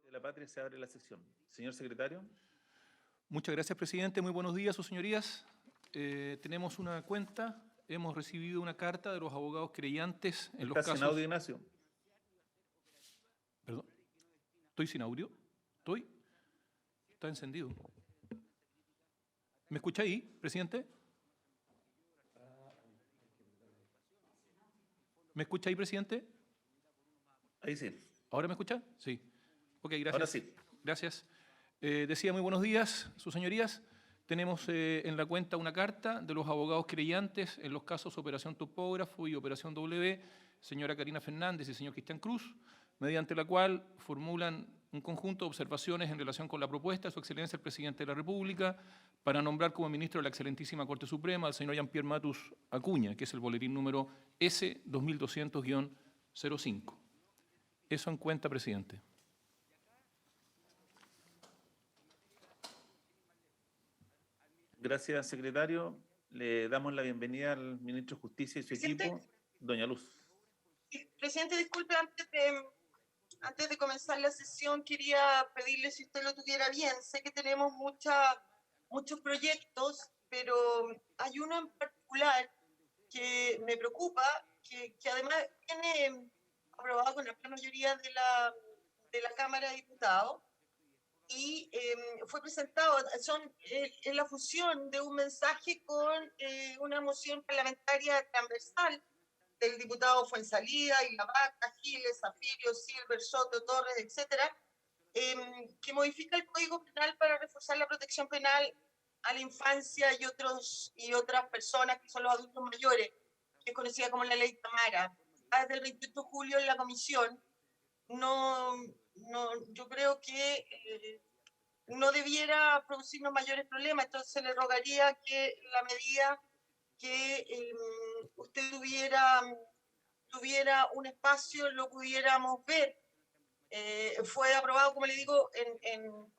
De la Patria se abre la sesión. Señor secretario. Muchas gracias, presidente. Muy buenos días, sus señorías. Tenemos una cuenta. Hemos recibido una carta de los abogados querellantes en los casos... ¿Estás sin audio, Ignacio? Perdón. ¿Estoy sin audio? ¿Estoy? Está encendido. ¿Me escucha ahí, presidente? ¿Me escucha ahí, presidente? Ahí sí. ¿Ahora me escucha? Sí. Ok, gracias. Ahora sí. Gracias. Decía muy buenos días, sus señorías. Tenemos en la cuenta una carta de los abogados querellantes en los casos Operación Topógrafo y Operación W, señora Karina Fernández y señor Cristian Cruz, mediante la cual formulan un conjunto de observaciones en relación con la propuesta de su excelencia el presidente de la República para nombrar como ministro de la excelentísima Corte Suprema al señor Jean-Pierre Matus Acuña, que es el boletín número S2200-05. Eso en cuenta, presidente. Gracias, secretario. Le damos la bienvenida al ministro de Justicia y su equipo, doña Luz. Presidente, disculpe, antes de comenzar la sesión quería pedirle si usted lo tuviera bien. Sé que tenemos muchos proyectos, pero hay uno en particular que me preocupa, que además viene aprobado con la gran mayoría de la Cámara de Diputados, y fue presentado, es la fusión de un mensaje con una moción parlamentaria transversal del diputado Fuenzalida, Ilavaca, Giles, Zafiro, Silver, Soto, Torres, etcétera, que modifica el Código Penal para reforzar la protección penal a la infancia y otras personas que son los adultos mayores, que es conocida como la Ley Tamara. Desde el 28 de julio en la comisión, yo creo que no debiera producirnos mayores problemas, entonces le rogaría que la medida que usted tuviera un espacio lo pudiéramos ver. Fue aprobado, como le digo,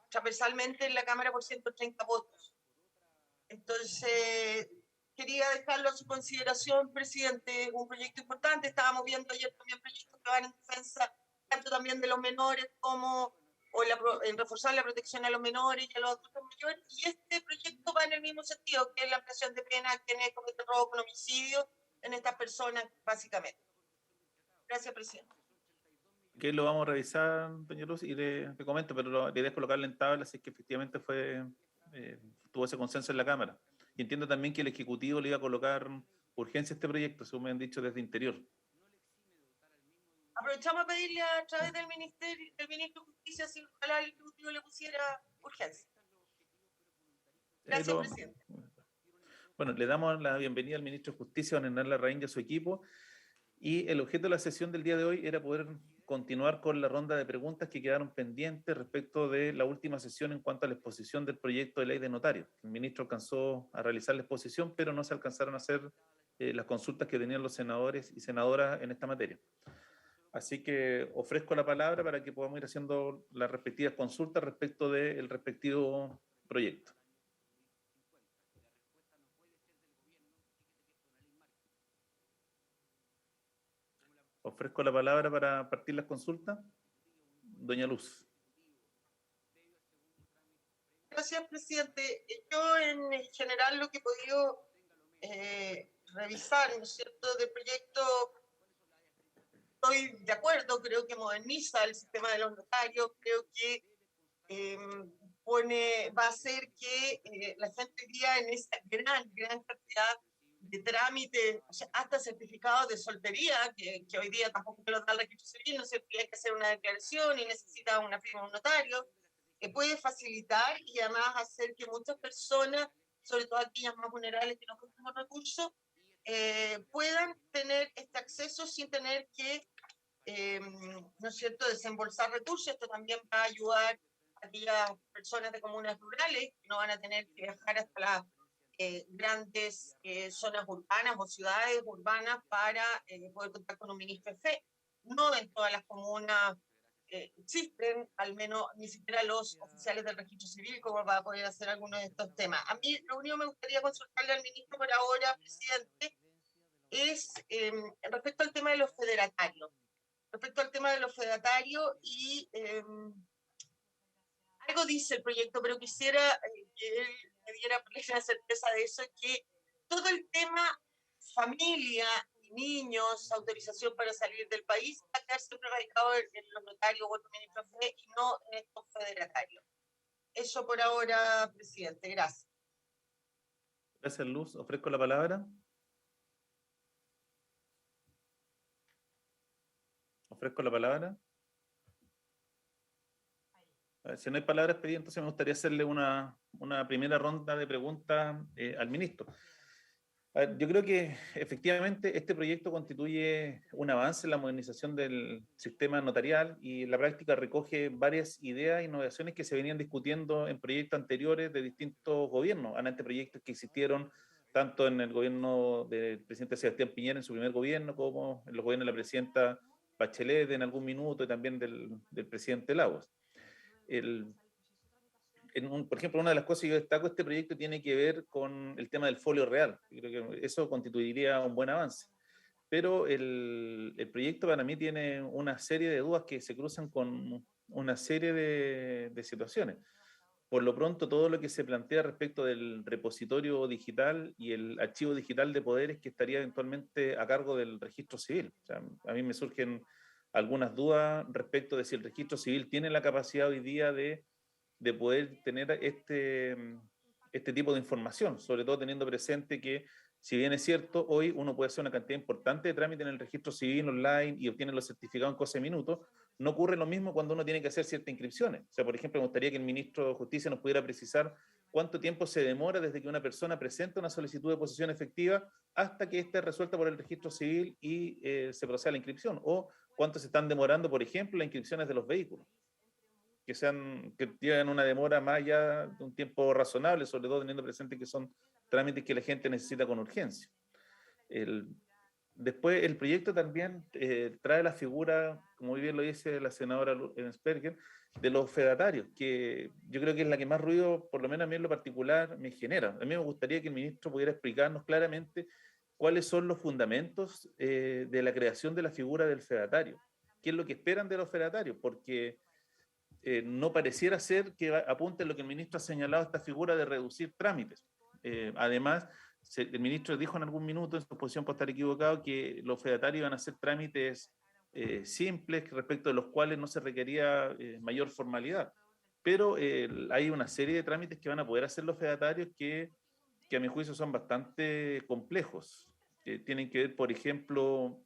transversalmente en la Cámara por 130 votos. Entonces, quería dejarlo a su consideración, presidente, un proyecto importante. Estábamos viendo ayer también proyectos que van en defensa tanto también de los menores como en reforzar la protección a los menores y a los adultos mayores. Y este proyecto va en el mismo sentido, que es la ampliación de pena a quienes cometen robo con homicidio en estas personas, básicamente. Gracias, presidente. Que lo vamos a revisar, doña Luz, y le comento, pero la idea es colocarle en tabla si es que efectivamente tuvo ese consenso en la Cámara. Y entiendo también que el Ejecutivo le iba a colocar urgencia a este proyecto, según me han dicho desde Interior. Aprovechamos a pedirle a través del ministro de Justicia si ojalá el Ejecutivo le pusiera urgencia. Gracias, presidente. Bueno, le damos la bienvenida al ministro de Justicia, don Hernán Larraín, y a su equipo. Y el objeto de la sesión del día de hoy era poder continuar con la ronda de preguntas que quedaron pendientes respecto de la última sesión en cuanto a la exposición del proyecto de ley de notarios. El ministro alcanzó a realizar la exposición, pero no se alcanzaron a hacer las consultas que tenían los senadores y senadoras en esta materia. Así que ofrezco la palabra para que podamos ir haciendo las respectivas consultas respecto del respectivo proyecto. Ofrezco la palabra para partir las consultas. Doña Luz. Gracias, presidente. Yo, en general, lo que he podido revisar, ¿no es cierto?, del proyecto, estoy de acuerdo, creo que moderniza el sistema de los notarios, creo que va a hacer que la gente guía en esa gran cantidad de trámites, o sea, hasta certificados de soltería, que hoy día tampoco lo da el registro civil, no sé, que hay que hacer una declaración y necesita una firma de un notario, que puede facilitar y además hacer que muchas personas, sobre todo aquellas más vulnerables que no cuentan con recursos, puedan tener este acceso sin tener que, ¿no es cierto?, desembolsar recursos. Esto también va a ayudar a aquellas personas de comunas rurales que no van a tener que viajar hasta las grandes zonas urbanas o ciudades urbanas para poder contar con un ministro de fe. No en todas las comunas existen, al menos ni siquiera los oficiales del registro civil, como va a poder hacer algunos de estos temas. A mí lo único que me gustaría consultarle al ministro por ahora, presidente, es respecto al tema de los fedatarios. Respecto al tema de los fedatarios y algo dice el proyecto, pero quisiera que él me diera plena certeza de eso, que todo el tema familia, niños, autorización para salir del país, va a quedar siempre radicado en los notarios o en los ministros de fe y no en estos federatarios. Eso por ahora, presidente. Gracias. Gracias, Luz. Ofrezco la palabra. Ofrezco la palabra. A ver, si no hay palabras pedidas, entonces me gustaría hacerle una primera ronda de preguntas al ministro. A ver, yo creo que efectivamente este proyecto constituye un avance en la modernización del sistema notarial y en la práctica recoge varias ideas e innovaciones que se venían discutiendo en proyectos anteriores de distintos gobiernos, anteproyectos que existieron tanto en el gobierno del presidente Sebastián Piñera en su primer gobierno, como en los gobiernos de la presidenta Bachelet en algún minuto y también del presidente Lagos. Por ejemplo, una de las cosas que yo destaco de este proyecto tiene que ver con el tema del folio real. Yo creo que eso constituiría un buen avance. Pero el proyecto para mí tiene una serie de dudas que se cruzan con una serie de situaciones. Por lo pronto, todo lo que se plantea respecto del repositorio digital y el archivo digital de poderes que estaría eventualmente a cargo del registro civil. O sea, a mí me surgen algunas dudas respecto de si el registro civil tiene la capacidad hoy día de poder tener este tipo de información, sobre todo teniendo presente que, si bien es cierto, hoy uno puede hacer una cantidad importante de trámites en el registro civil online y obtiene los certificados en cosa de minutos, no ocurre lo mismo cuando uno tiene que hacer ciertas inscripciones. O sea, por ejemplo, me gustaría que el ministro de Justicia nos pudiera precisar cuánto tiempo se demora desde que una persona presenta una solicitud de posesión efectiva hasta que ésta es resuelta por el registro civil y se procede a la inscripción, o cuánto se están demorando, por ejemplo, las inscripciones de los vehículos que tienen una demora más allá de un tiempo razonable, sobre todo teniendo presente que son trámites que la gente necesita con urgencia. Después, el proyecto también trae la figura, como bien lo dice la senadora Ensperger, de los fedatarios, que yo creo que es la que más ruido, por lo menos a mí en lo particular, me genera. A mí me gustaría que el ministro pudiera explicarnos claramente cuáles son los fundamentos de la creación de la figura del fedatario. ¿Qué es lo que esperan de los fedatarios? Porque no pareciera ser que apunte a lo que el ministro ha señalado, esta figura de reducir trámites. Además, el ministro dijo en algún minuto, en su exposición, por estar equivocado, que los fedatarios iban a hacer trámites simples, respecto de los cuales no se requería mayor formalidad. Pero hay una serie de trámites que van a poder hacer los fedatarios que a mi juicio son bastante complejos. Tienen que ver, por ejemplo,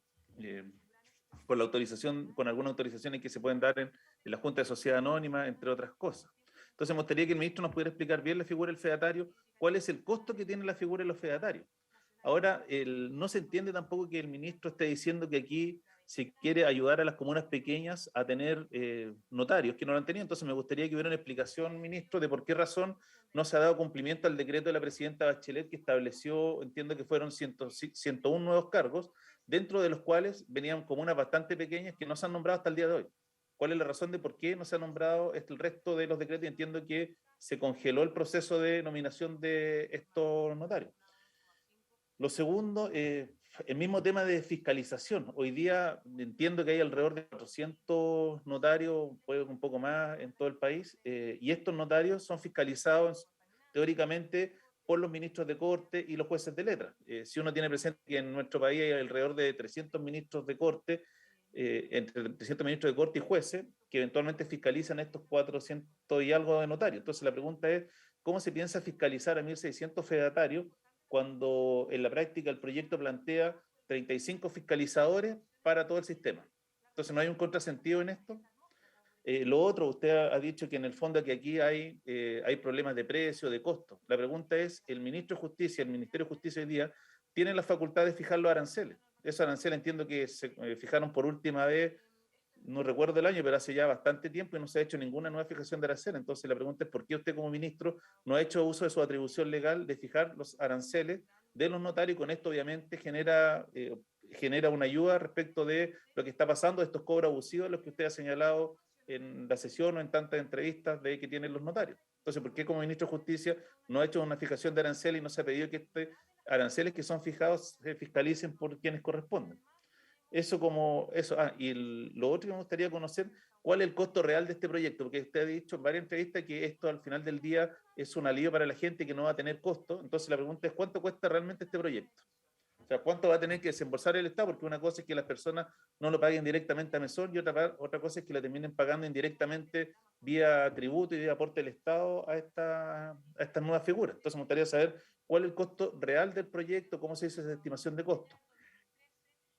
con la autorización, con algunas autorizaciones que se pueden dar en la Junta de Sociedad Anónima, entre otras cosas. Entonces, me gustaría que el ministro nos pudiera explicar bien la figura del fedatario, cuál es el costo que tiene la figura de los fedatarios. Ahora, no se entiende tampoco que el ministro esté diciendo que aquí se quiere ayudar a las comunas pequeñas a tener notarios que no lo han tenido. Entonces, me gustaría que hubiera una explicación, ministro, de por qué razón no se ha dado cumplimiento al decreto de la presidenta Bachelet que estableció, entiendo que fueron 101 nuevos cargos, dentro de los cuales venían comunas bastante pequeñas que no se han nombrado hasta el día de hoy. ¿Cuál es la razón de por qué no se ha nombrado el resto de los decretos? Y entiendo que se congeló el proceso de nominación de estos notarios. Lo segundo, el mismo tema de fiscalización. Hoy día entiendo que hay alrededor de 400 notarios, puede un poco más en todo el país, y estos notarios son fiscalizados teóricamente por los ministros de corte y los jueces de letra. Si uno tiene presente que en nuestro país hay alrededor de 300 ministros de corte, entre 300 ministros de corte y jueces, que eventualmente fiscalizan estos 400 y algo de notarios. Entonces la pregunta es, ¿cómo se piensa fiscalizar a 1.600 fedatarios cuando en la práctica el proyecto plantea 35 fiscalizadores para todo el sistema? Entonces, ¿no hay un contrasentido en esto? Lo otro, usted ha dicho que en el fondo que aquí hay problemas de precio, de costo. La pregunta es, el ministro de Justicia, el Ministerio de Justicia hoy día, tienen la facultad de fijar los aranceles. Esos aranceles entiendo que se fijaron por última vez, no recuerdo el año, pero hace ya bastante tiempo y no se ha hecho ninguna nueva fijación de aranceles. Entonces la pregunta es, ¿por qué usted como ministro no ha hecho uso de su atribución legal de fijar los aranceles de los notarios? Y con esto obviamente genera una ayuda respecto de lo que está pasando, de estos cobros abusivos, los que usted ha señalado en la sesión o en tantas entrevistas de que tienen los notarios. Entonces, ¿por qué como ministro de Justicia no ha hecho una fijación de aranceles y no se ha pedido que aranceles que son fijados se fiscalicen por quienes corresponden? Eso como eso. Y lo otro que me gustaría conocer, ¿cuál es el costo real de este proyecto? Porque usted ha dicho en varias entrevistas que esto al final del día es un alivio para la gente que no va a tener costo. Entonces la pregunta es, ¿cuánto cuesta realmente este proyecto? O sea, ¿cuánto va a tener que desembolsar el Estado? Porque una cosa es que las personas no lo paguen directamente a Mesón y otra cosa es que la terminen pagando indirectamente vía tributo y vía aporte del Estado a estas nuevas figuras. Entonces me gustaría saber cuál es el costo real del proyecto, cómo se dice esa estimación de costo.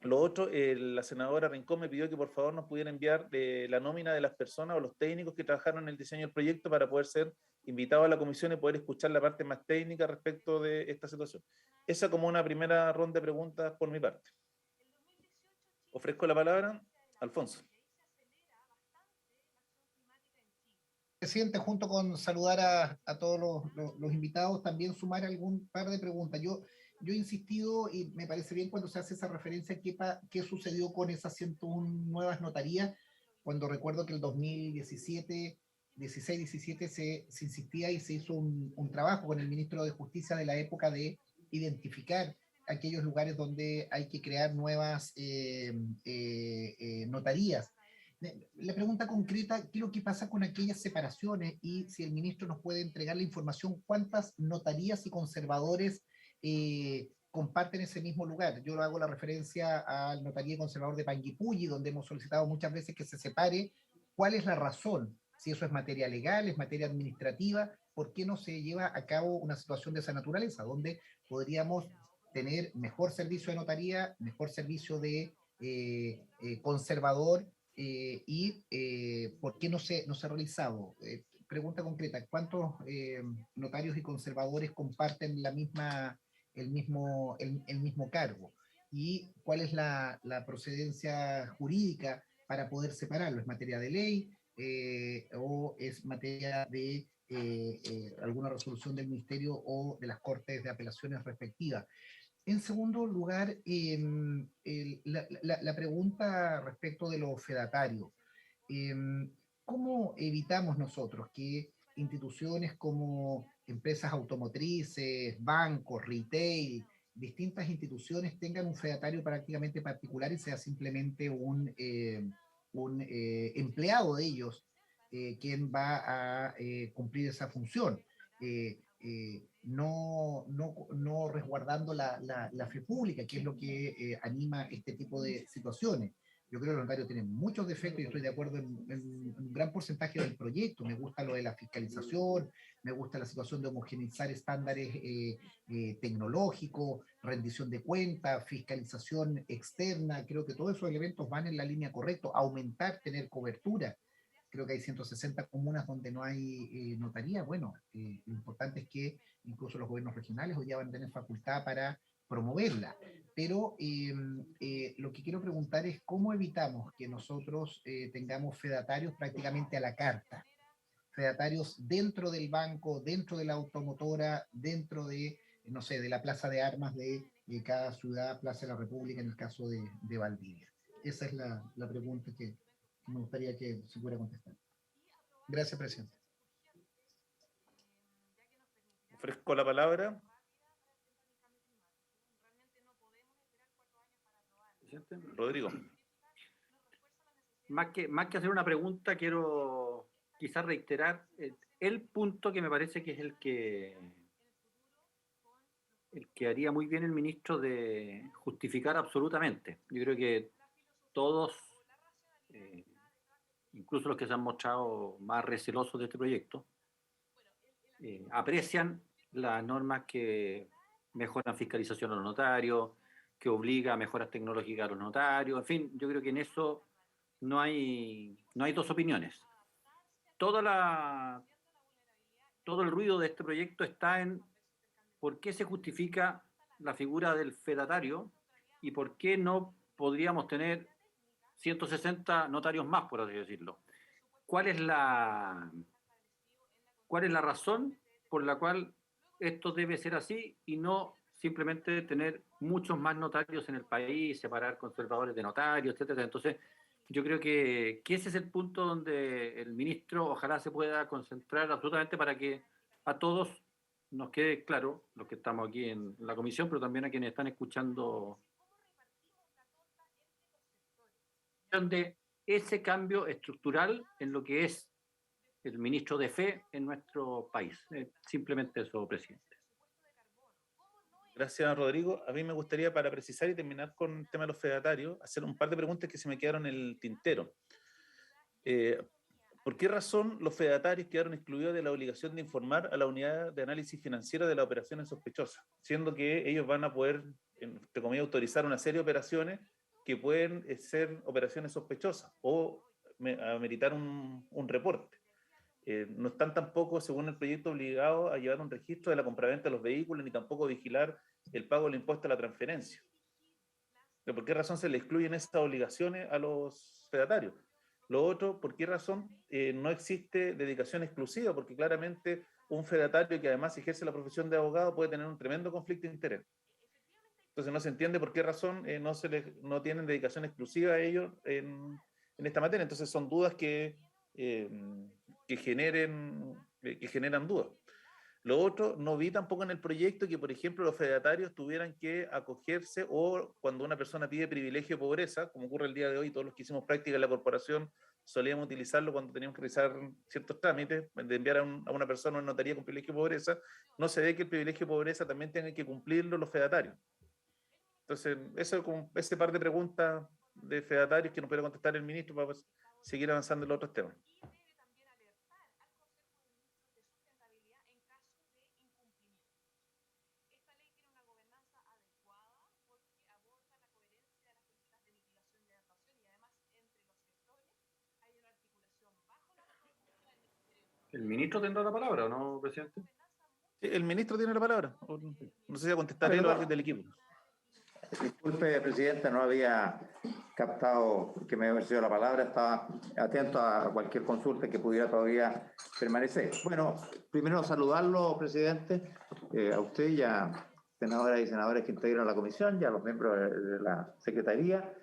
Lo otro, la senadora Rincón me pidió que por favor nos pudiera enviar la nómina de las personas o los técnicos que trabajaron en el diseño del proyecto para poder ser invitados a la comisión y poder escuchar la parte más técnica respecto de esta situación. Esa como una primera ronda de preguntas por mi parte. Ofrezco la palabra, Alfonso. Presidente, junto con saludar a todos los invitados, también sumar algún par de preguntas. Yo he insistido y me parece bien cuando se hace esa referencia a qué sucedió con esas 101 nuevas notarías, cuando recuerdo que el 2017, 16, 17 se insistía y se hizo un trabajo con el ministro de Justicia de la época de identificar aquellos lugares donde hay que crear nuevas notarías. La pregunta concreta, ¿qué es lo que pasa con aquellas separaciones? Y si el ministro nos puede entregar la información, ¿cuántas notarías y conservadores comparten ese mismo lugar? Yo hago la referencia al notaría y conservador de Panguipulli, donde hemos solicitado muchas veces que se separe. ¿Cuál es la razón? Si eso es materia legal, es materia administrativa, ¿por qué no se lleva a cabo una situación de esa naturaleza, donde podríamos tener mejor servicio de notaría, mejor servicio de conservador, por qué no se ha realizado? Pregunta concreta, ¿cuántos notarios y conservadores comparten el mismo cargo? ¿Y cuál es la procedencia jurídica para poder separarlo? ¿Es materia de ley o es materia de alguna resolución del Ministerio o de las Cortes de Apelaciones respectivas? En segundo lugar, la pregunta respecto de los fedatarios. ¿Cómo evitamos nosotros que instituciones como empresas automotrices, bancos, retail, distintas instituciones tengan un fedatario prácticamente particular y sea simplemente un empleado de ellos quien va a cumplir esa función? No resguardando la fe pública, que es lo que anima este tipo de situaciones. Yo creo que los notarios tienen muchos defectos y estoy de acuerdo en un gran porcentaje del proyecto. Me gusta lo de la fiscalización, me gusta la situación de homogeneizar estándares tecnológicos, rendición de cuentas, fiscalización externa. Creo que todos esos elementos van en la línea correcta. Aumentar, tener cobertura. Creo que hay 160 comunas donde no hay notaría. Bueno, lo importante es que incluso los gobiernos regionales hoy ya van a tener facultad para promoverla. Pero lo que quiero preguntar es cómo evitamos que nosotros tengamos fedatarios prácticamente a la carta, fedatarios dentro del banco, dentro de la automotora, dentro de, no sé, de la plaza de armas de cada ciudad, Plaza de la República, en el caso de Valdivia. Esa es la pregunta que me gustaría que se pudiera contestar. Gracias, presidente. Ofrezco la palabra. Rodrigo. Más que hacer una pregunta, quiero quizás reiterar el punto que me parece que es el que haría muy bien el ministro de justificar absolutamente. Yo creo que todos, incluso los que se han mostrado más recelosos de este proyecto, aprecian las normas que mejoran fiscalización a los notarios, que obliga a mejoras tecnológicas a los notarios. En fin, yo creo que en eso no hay dos opiniones. Todo el ruido de este proyecto está en por qué se justifica la figura del fedatario y por qué no podríamos tener 160 notarios más, por así decirlo. ¿Cuál es la razón por la cual esto debe ser así y no simplemente tener muchos más notarios en el país, separar conservadores de notarios, etcétera? Entonces, yo creo que ese es el punto donde el ministro ojalá se pueda concentrar absolutamente para que a todos nos quede claro, los que estamos aquí en la comisión, pero también a quienes están escuchando, de ese cambio estructural en lo que es el ministro de Fe en nuestro país. Simplemente eso, presidente. Gracias, Rodrigo. A mí me gustaría, para precisar y terminar con el tema de los fedatarios, hacer un par de preguntas que se me quedaron en el tintero. ¿Por qué razón los fedatarios quedaron excluidos de la obligación de informar a la unidad de análisis financiero de las operaciones sospechosas? Siendo que ellos van a poder, entre comillas, autorizar una serie de operaciones que pueden ser operaciones sospechosas o ameritar un reporte. No están tampoco, según el proyecto, obligados a llevar un registro de la compraventa de los vehículos, ni tampoco vigilar el pago del impuesto a la transferencia. ¿Por qué razón se le excluyen estas obligaciones a los fedatarios? Lo otro, ¿por qué razón no existe dedicación exclusiva? Porque claramente un fedatario que además ejerce la profesión de abogado puede tener un tremendo conflicto de interés. Entonces no se entiende por qué razón no tienen dedicación exclusiva a ellos en esta materia. Entonces son dudas que generan dudas. Lo otro, no vi tampoco en el proyecto que, por ejemplo, los fedatarios tuvieran que acogerse o cuando una persona pide privilegio de pobreza, como ocurre el día de hoy, todos los que hicimos práctica en la corporación solíamos utilizarlo cuando teníamos que realizar ciertos trámites, de enviar a una persona a una notaría con privilegio de pobreza, no se ve que el privilegio de pobreza también tengan que cumplirlo los fedatarios. Entonces, ese par de preguntas de fedatarios que nos puede contestar el ministro para seguir avanzando en los otros temas. ¿El ministro tendrá la palabra o no, presidente? El ministro tiene la palabra. No sé si va a contestar él o alguien del equipo. Disculpe, presidente, no había captado que me había sido la palabra. Estaba atento a cualquier consulta que pudiera todavía permanecer. Bueno, primero saludarlo, presidente, a usted y a senadoras y senadores que integran la comisión y a los miembros de la secretaría,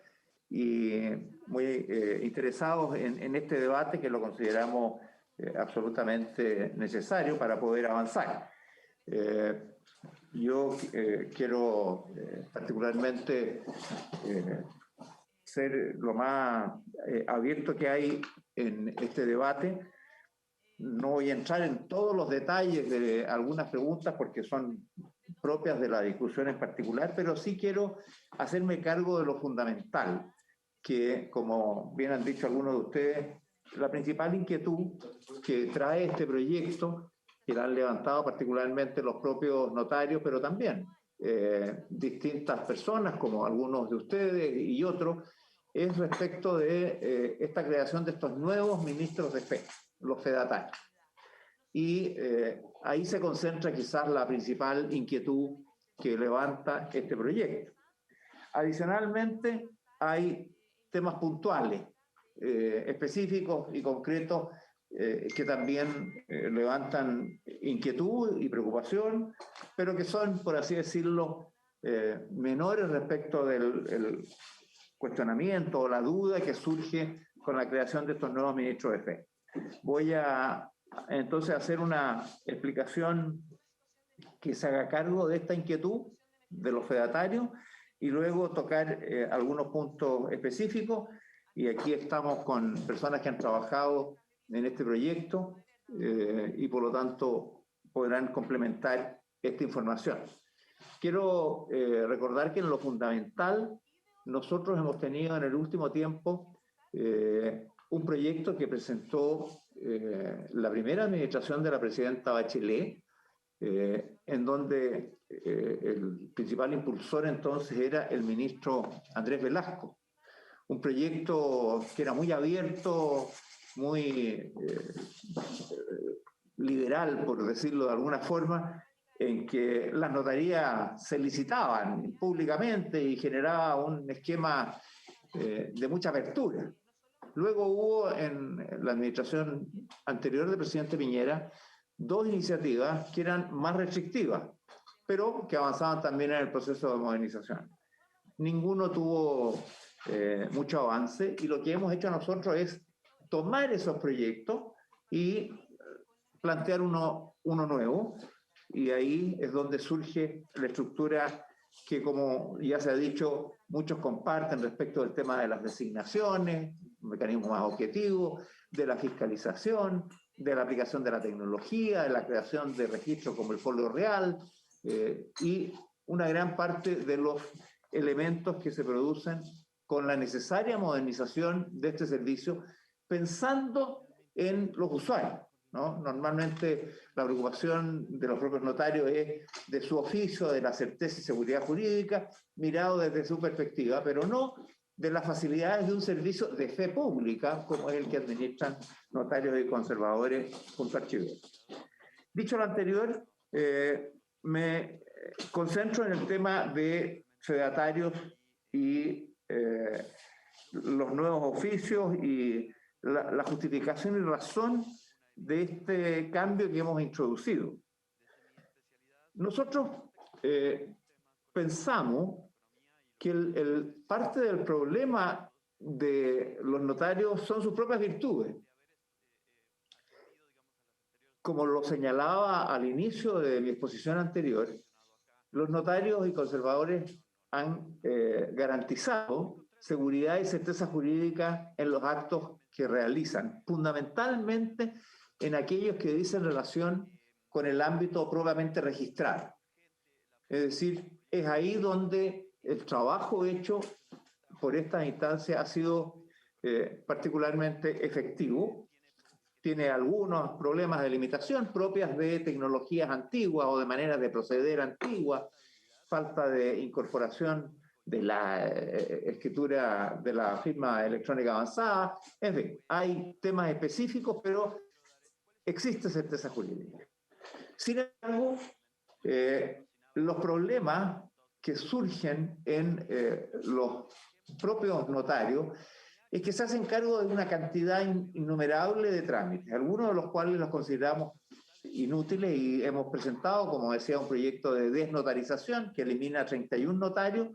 y muy interesados en este debate que lo consideramos absolutamente necesario para poder avanzar. Yo quiero particularmente ser lo más abierto que hay en este debate. No voy a entrar en todos los detalles de algunas preguntas porque son propias de la discusión en particular, pero sí quiero hacerme cargo de lo fundamental, que, como bien han dicho algunos de ustedes, la principal inquietud que trae este proyecto, que la han levantado particularmente los propios notarios, pero también distintas personas, como algunos de ustedes y otros, es respecto de esta creación de estos nuevos ministros de fe, los fedatarios. Y ahí se concentra quizás la principal inquietud que levanta este proyecto. Adicionalmente, hay temas puntuales, específicos y concretos que también levantan inquietud y preocupación, pero que son, por así decirlo, menores respecto del cuestionamiento o la duda que surge con la creación de estos nuevos ministros de fe. Voy a entonces hacer una explicación que se haga cargo de esta inquietud de los fedatarios y luego tocar algunos puntos específicos. Y aquí estamos con personas que han trabajado en este proyecto y por lo tanto podrán complementar esta información. Quiero recordar que en lo fundamental nosotros hemos tenido en el último tiempo un proyecto que presentó la primera administración de la presidenta Bachelet, en donde el principal impulsor entonces era el ministro Andrés Velasco. Un proyecto que era muy abierto, muy liberal, por decirlo de alguna forma, en que las notarías se licitaban públicamente y generaba un esquema de mucha apertura. Luego hubo en la administración anterior del presidente Piñera dos iniciativas que eran más restrictivas, pero que avanzaban también en el proceso de modernización. Ninguno tuvo mucho avance, y lo que hemos hecho nosotros es tomar esos proyectos y plantear uno nuevo, y ahí es donde surge la estructura que, como ya se ha dicho, muchos comparten respecto del tema de las designaciones, un mecanismo más objetivo, de la fiscalización, de la aplicación de la tecnología, de la creación de registros como el folio real, y una gran parte de los elementos que se producen con la necesaria modernización de este servicio, pensando en los usuarios, ¿no? Normalmente la preocupación de los propios notarios es de su oficio, de la certeza y seguridad jurídica, mirado desde su perspectiva, pero no de las facilidades de un servicio de fe pública, como es el que administran notarios y conservadores junto a archiveros. Dicho lo anterior, me concentro en el tema de fedatarios y los nuevos oficios y la justificación y razón de este cambio que hemos introducido. Nosotros pensamos que parte del problema de los notarios son sus propias virtudes. Como lo señalaba al inicio de mi exposición anterior, los notarios y conservadores han garantizado seguridad y certeza jurídica en los actos que realizan, fundamentalmente en aquellos que dicen relación con el ámbito propiamente registral. Es decir, es ahí donde el trabajo hecho por estas instancias ha sido particularmente efectivo. Tiene algunos problemas de limitación propias de tecnologías antiguas o de maneras de proceder antiguas, falta de incorporación de la escritura de la firma electrónica avanzada. En fin, hay temas específicos, pero existe certeza jurídica. Sin embargo, los problemas que surgen en los propios notarios es que se hacen cargo de una cantidad innumerable de trámites, algunos de los cuales los consideramos inútiles y hemos presentado, como decía, un proyecto de desnotarización que elimina 31 notarios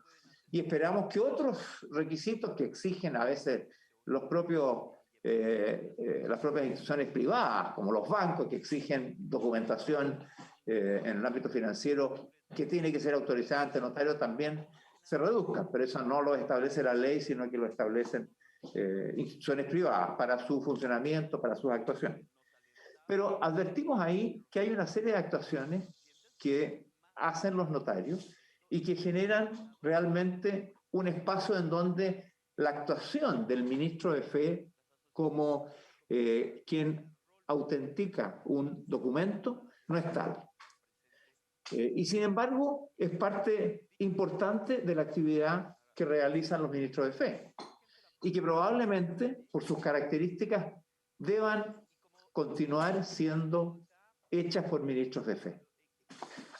y esperamos que otros requisitos que exigen a veces los propios, las propias instituciones privadas, como los bancos que exigen documentación en el ámbito financiero que tiene que ser autorizada ante notario, también se reduzcan, pero eso no lo establece la ley, sino que lo establecen instituciones privadas para su funcionamiento, para sus actuaciones. Pero advertimos ahí que hay una serie de actuaciones que hacen los notarios y que generan realmente un espacio en donde la actuación del ministro de fe como quien autentica un documento no es tal. Y sin embargo, es parte importante de la actividad que realizan los ministros de fe y que probablemente, por sus características, deban continuar siendo hechas por ministros de fe.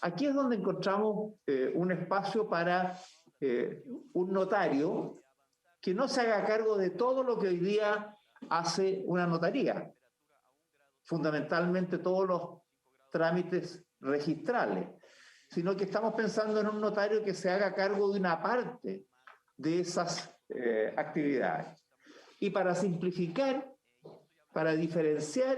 Aquí es donde encontramos un espacio para un notario que no se haga cargo de todo lo que hoy día hace una notaría, fundamentalmente todos los trámites registrales, sino que estamos pensando en un notario que se haga cargo de una parte de esas actividades. Y para simplificar, para diferenciar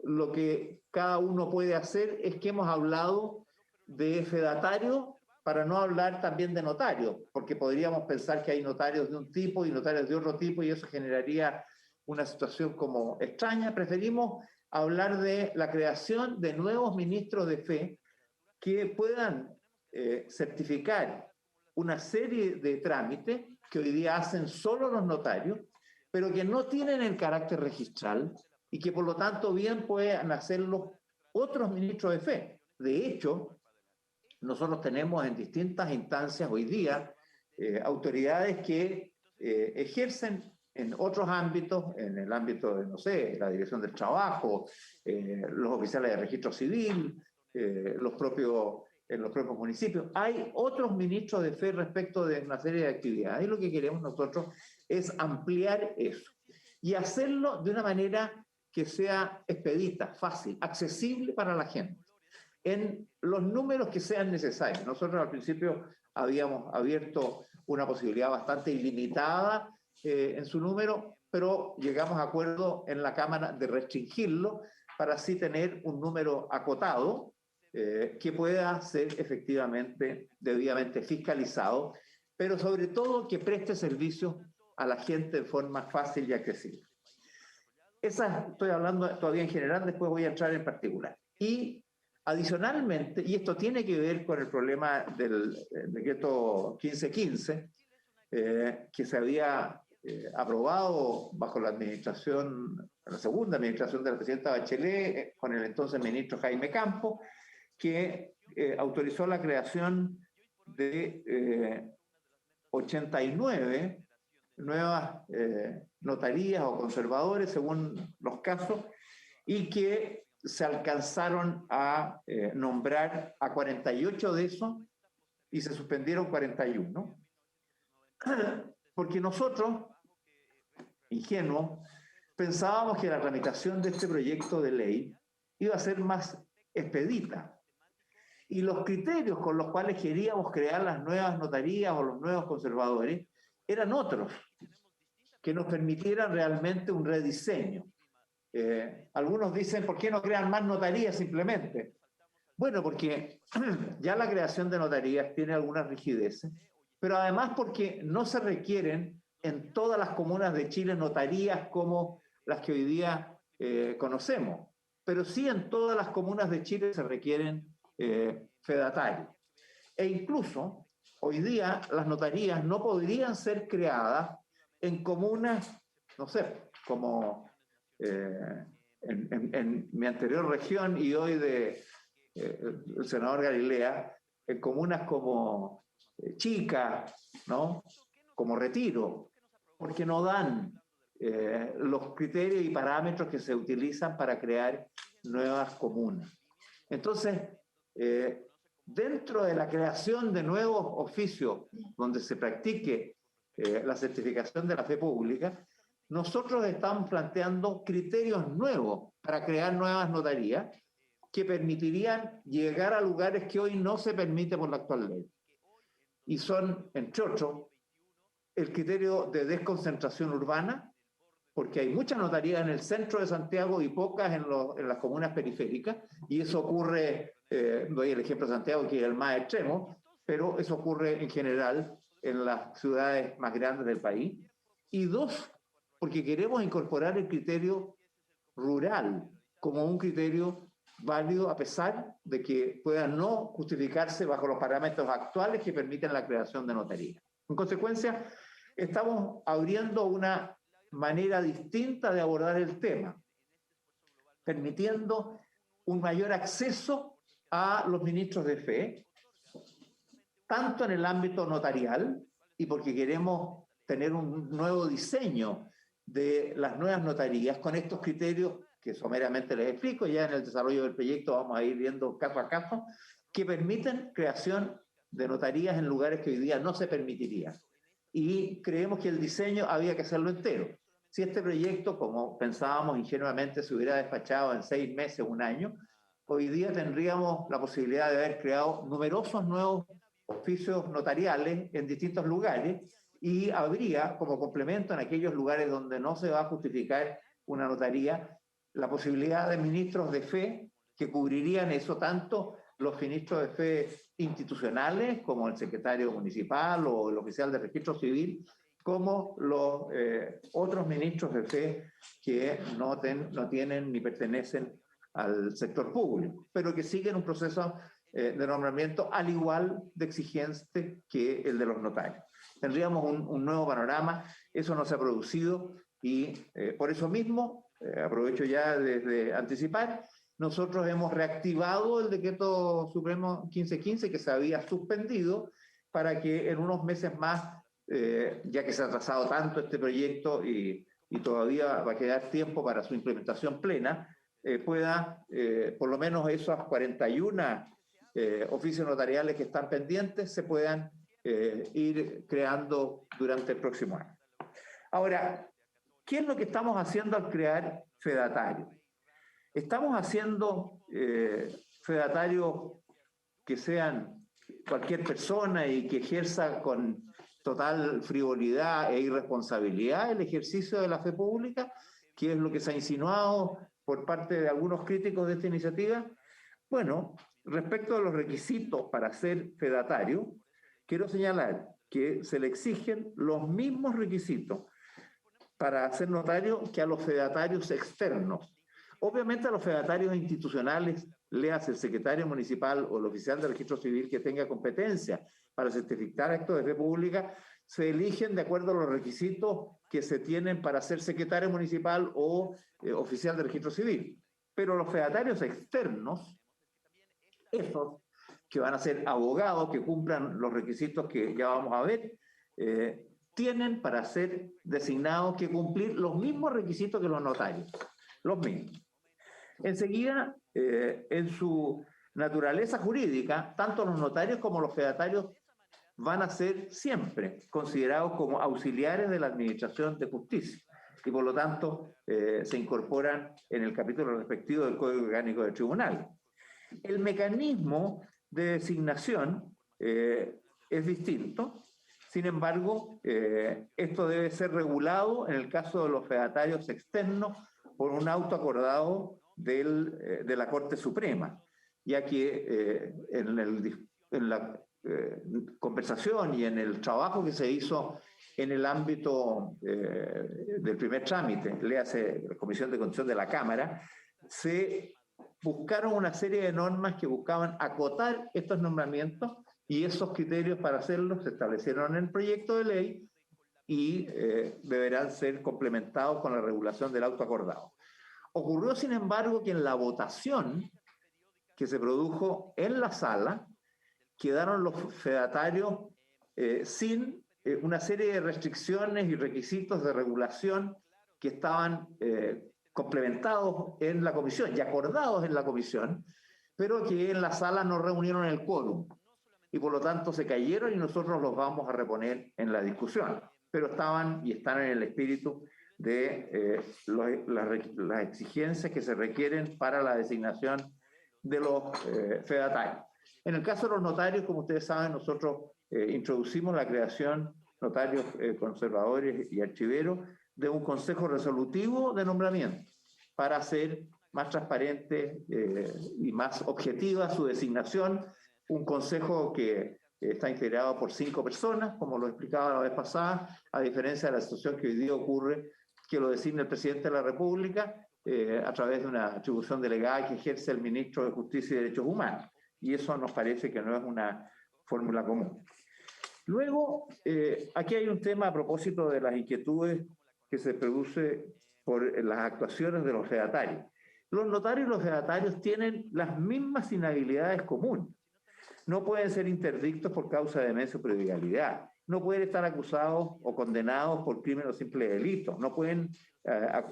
lo que cada uno puede hacer, es que hemos hablado de fedatario para no hablar también de notario, porque podríamos pensar que hay notarios de un tipo y notarios de otro tipo y eso generaría una situación como extraña. Preferimos hablar de la creación de nuevos ministros de fe que puedan certificar una serie de trámites que hoy día hacen solo los notarios, pero que no tienen el carácter registral y que por lo tanto bien puedan hacerlo otros ministros de fe. De hecho, nosotros tenemos en distintas instancias hoy día autoridades que ejercen en otros ámbitos, en el ámbito de, no sé, la Dirección del Trabajo, los oficiales de registro civil, en los propios municipios. Hay otros ministros de fe respecto de una serie de actividades y lo que queremos nosotros es ampliar eso y hacerlo de una manera que sea expedita, fácil, accesible para la gente. en los números que sean necesarios. Nosotros al principio habíamos abierto una posibilidad bastante ilimitada en su número, pero llegamos a acuerdo en la Cámara de restringirlo para así tener un número acotado que pueda ser efectivamente debidamente fiscalizado, pero sobre todo que preste servicios a la gente de forma fácil y accesible. Esa estoy hablando todavía en general, después voy a entrar en particular. Y adicionalmente, y esto tiene que ver con el problema del decreto 1515, que se había aprobado bajo la administración, la segunda administración de la presidenta Bachelet, con el entonces ministro Jaime Campo, que autorizó la creación de 89 nuevas notarías o conservadores, según los casos, y que se alcanzaron a nombrar a 48 de esos y se suspendieron 41. Porque nosotros, ingenuos, pensábamos que la tramitación de este proyecto de ley iba a ser más expedita. Y los criterios con los cuales queríamos crear las nuevas notarías o los nuevos conservadores eran otros, que nos permitieran realmente un rediseño. Algunos dicen, ¿por qué no crean más notarías simplemente? Bueno, porque ya la creación de notarías tiene algunas rigideces, pero además porque no se requieren en todas las comunas de Chile notarías como las que hoy día conocemos, pero sí en todas las comunas de Chile se requieren fedatarios. E incluso hoy día las notarías no podrían ser creadas en comunas, no sé, como en mi anterior región y hoy de el senador Galilea, en comunas como Chica, ¿no? Como Retiro, porque no dan los criterios y parámetros que se utilizan para crear nuevas comunas. Entonces, dentro de la creación de nuevos oficios donde se practique la certificación de la fe pública, nosotros estamos planteando criterios nuevos para crear nuevas notarías que permitirían llegar a lugares que hoy no se permite por la actual ley. Y son, entre otros, el criterio de desconcentración urbana, porque hay muchas notarías en el centro de Santiago y pocas en las comunas periféricas, y eso ocurre, doy el ejemplo de Santiago, que es el más extremo, pero eso ocurre en general en las ciudades más grandes del país. Y dos, porque queremos incorporar el criterio rural como un criterio válido a pesar de que pueda no justificarse bajo los parámetros actuales que permiten la creación de notarías. En consecuencia, estamos abriendo una manera distinta de abordar el tema, permitiendo un mayor acceso a los ministros de fe, tanto en el ámbito notarial, y porque queremos tener un nuevo diseño de las nuevas notarías con estos criterios que someramente les explico, ya en el desarrollo del proyecto vamos a ir viendo caso a caso, que permiten creación de notarías en lugares que hoy día no se permitirían. Y creemos que el diseño había que hacerlo entero. Si este proyecto, como pensábamos ingenuamente, se hubiera despachado en 6 meses, 1 año, hoy día tendríamos la posibilidad de haber creado numerosos nuevos oficios notariales en distintos lugares y habría como complemento en aquellos lugares donde no se va a justificar una notaría la posibilidad de ministros de fe que cubrirían eso, tanto los ministros de fe institucionales como el secretario municipal o el oficial de registro civil, como los otros ministros de fe que no tienen ni pertenecen al sector público, pero que siguen un proceso de nombramiento al igual de exigente que el de los notarios. Tendríamos un nuevo panorama, eso no se ha producido y por eso mismo, aprovecho ya de anticipar, nosotros hemos reactivado el decreto supremo 1515 que se había suspendido para que en unos meses más, ya que se ha atrasado tanto este proyecto y todavía va a quedar tiempo para su implementación plena, pueda, por lo menos esos 41 oficios notariales que están pendientes, se puedan ir creando durante el próximo año. Ahora, ¿qué es lo que estamos haciendo al crear fedatarios? Estamos haciendo fedatarios que sean cualquier persona y que ejerza con total frivolidad e irresponsabilidad el ejercicio de la fe pública, que es lo que se ha insinuado por parte de algunos críticos de esta iniciativa. Bueno, respecto a los requisitos para ser fedatario, quiero señalar que se le exigen los mismos requisitos para ser notario que a los fedatarios externos. Obviamente a los fedatarios institucionales, léase el secretario municipal o el oficial de registro civil que tenga competencia para certificar actos de fe pública, se eligen de acuerdo a los requisitos que se tienen para ser secretario municipal o oficial de registro civil. Pero los fedatarios externos, esos que van a ser abogados que cumplan los requisitos que ya vamos a ver, tienen para ser designados que cumplir los mismos requisitos que los notarios, los mismos. Enseguida, en su naturaleza jurídica, tanto los notarios como los fedatarios van a ser siempre considerados como auxiliares de la administración de justicia y por lo tanto se incorporan en el capítulo respectivo del Código Orgánico del Tribunal. El mecanismo de designación es distinto. Sin embargo, esto debe ser regulado en el caso de los fedatarios externos por un auto acordado de la Corte Suprema, ya que en la conversación y en el trabajo que se hizo en el ámbito del primer trámite, léase la Comisión de Constitución de la Cámara, se buscaron una serie de normas que buscaban acotar estos nombramientos y esos criterios para hacerlos se establecieron en el proyecto de ley y deberán ser complementados con la regulación del auto acordado. Ocurrió, sin embargo, que en la votación que se produjo en la sala quedaron los fedatarios sin una serie de restricciones y requisitos de regulación que estaban complementados en la comisión y acordados en la comisión, pero que en la sala no reunieron el quórum y por lo tanto se cayeron y nosotros los vamos a reponer en la discusión, pero estaban y están en el espíritu de las exigencias que se requieren para la designación de los fedatarios. En el caso de los notarios, como ustedes saben, nosotros introducimos la creación, notarios conservadores y archiveros, de un consejo resolutivo de nombramiento para hacer más transparente y más objetiva su designación. Un consejo que está integrado por 5 personas, como lo explicaba la vez pasada, a diferencia de la situación que hoy día ocurre, que lo designa el presidente de la República a través de una atribución delegada que ejerce el ministro de Justicia y Derechos Humanos. Y eso nos parece que no es una fórmula común. Luego, aquí hay un tema a propósito de las inquietudes que se produce por las actuaciones de los fedatarios. Los notarios y los fedatarios tienen las mismas inhabilidades comunes. No pueden ser interdictos por causa de demencia o prodigalidad. No pueden estar acusados o condenados por crimen o simple delito. No pueden,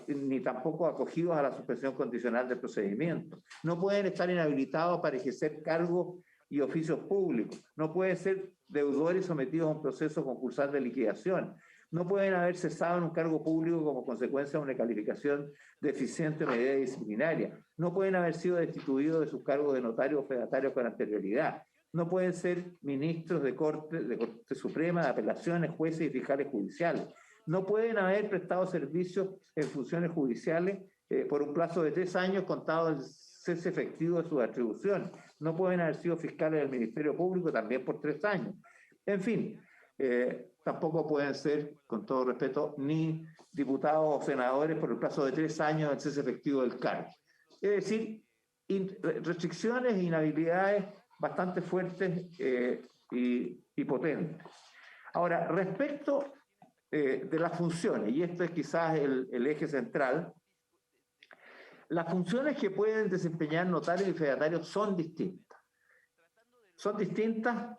ni tampoco acogidos a la suspensión condicional del procedimiento. No pueden estar inhabilitados para ejercer cargos y oficios públicos. No pueden ser deudores sometidos a un proceso concursal de liquidación. No pueden haber cesado en un cargo público como consecuencia de una calificación deficiente o medida disciplinaria. No pueden haber sido destituidos de sus cargos de notario o fedatario con anterioridad. No pueden ser ministros de Corte Suprema, de apelaciones, jueces y fiscales judiciales. No pueden haber prestado servicios en funciones judiciales por un plazo de 3 años contado el cese efectivo de sus atribuciones. No pueden haber sido fiscales del Ministerio Público también por 3 años. En fin, tampoco pueden ser, con todo respeto, ni diputados o senadores por el plazo de 3 años del cese efectivo del cargo. Es decir, restricciones e inhabilidades bastante fuertes y potentes. Ahora, respecto de las funciones, y esto es quizás el eje central, las funciones que pueden desempeñar notarios y fedatarios son distintas. Son distintas,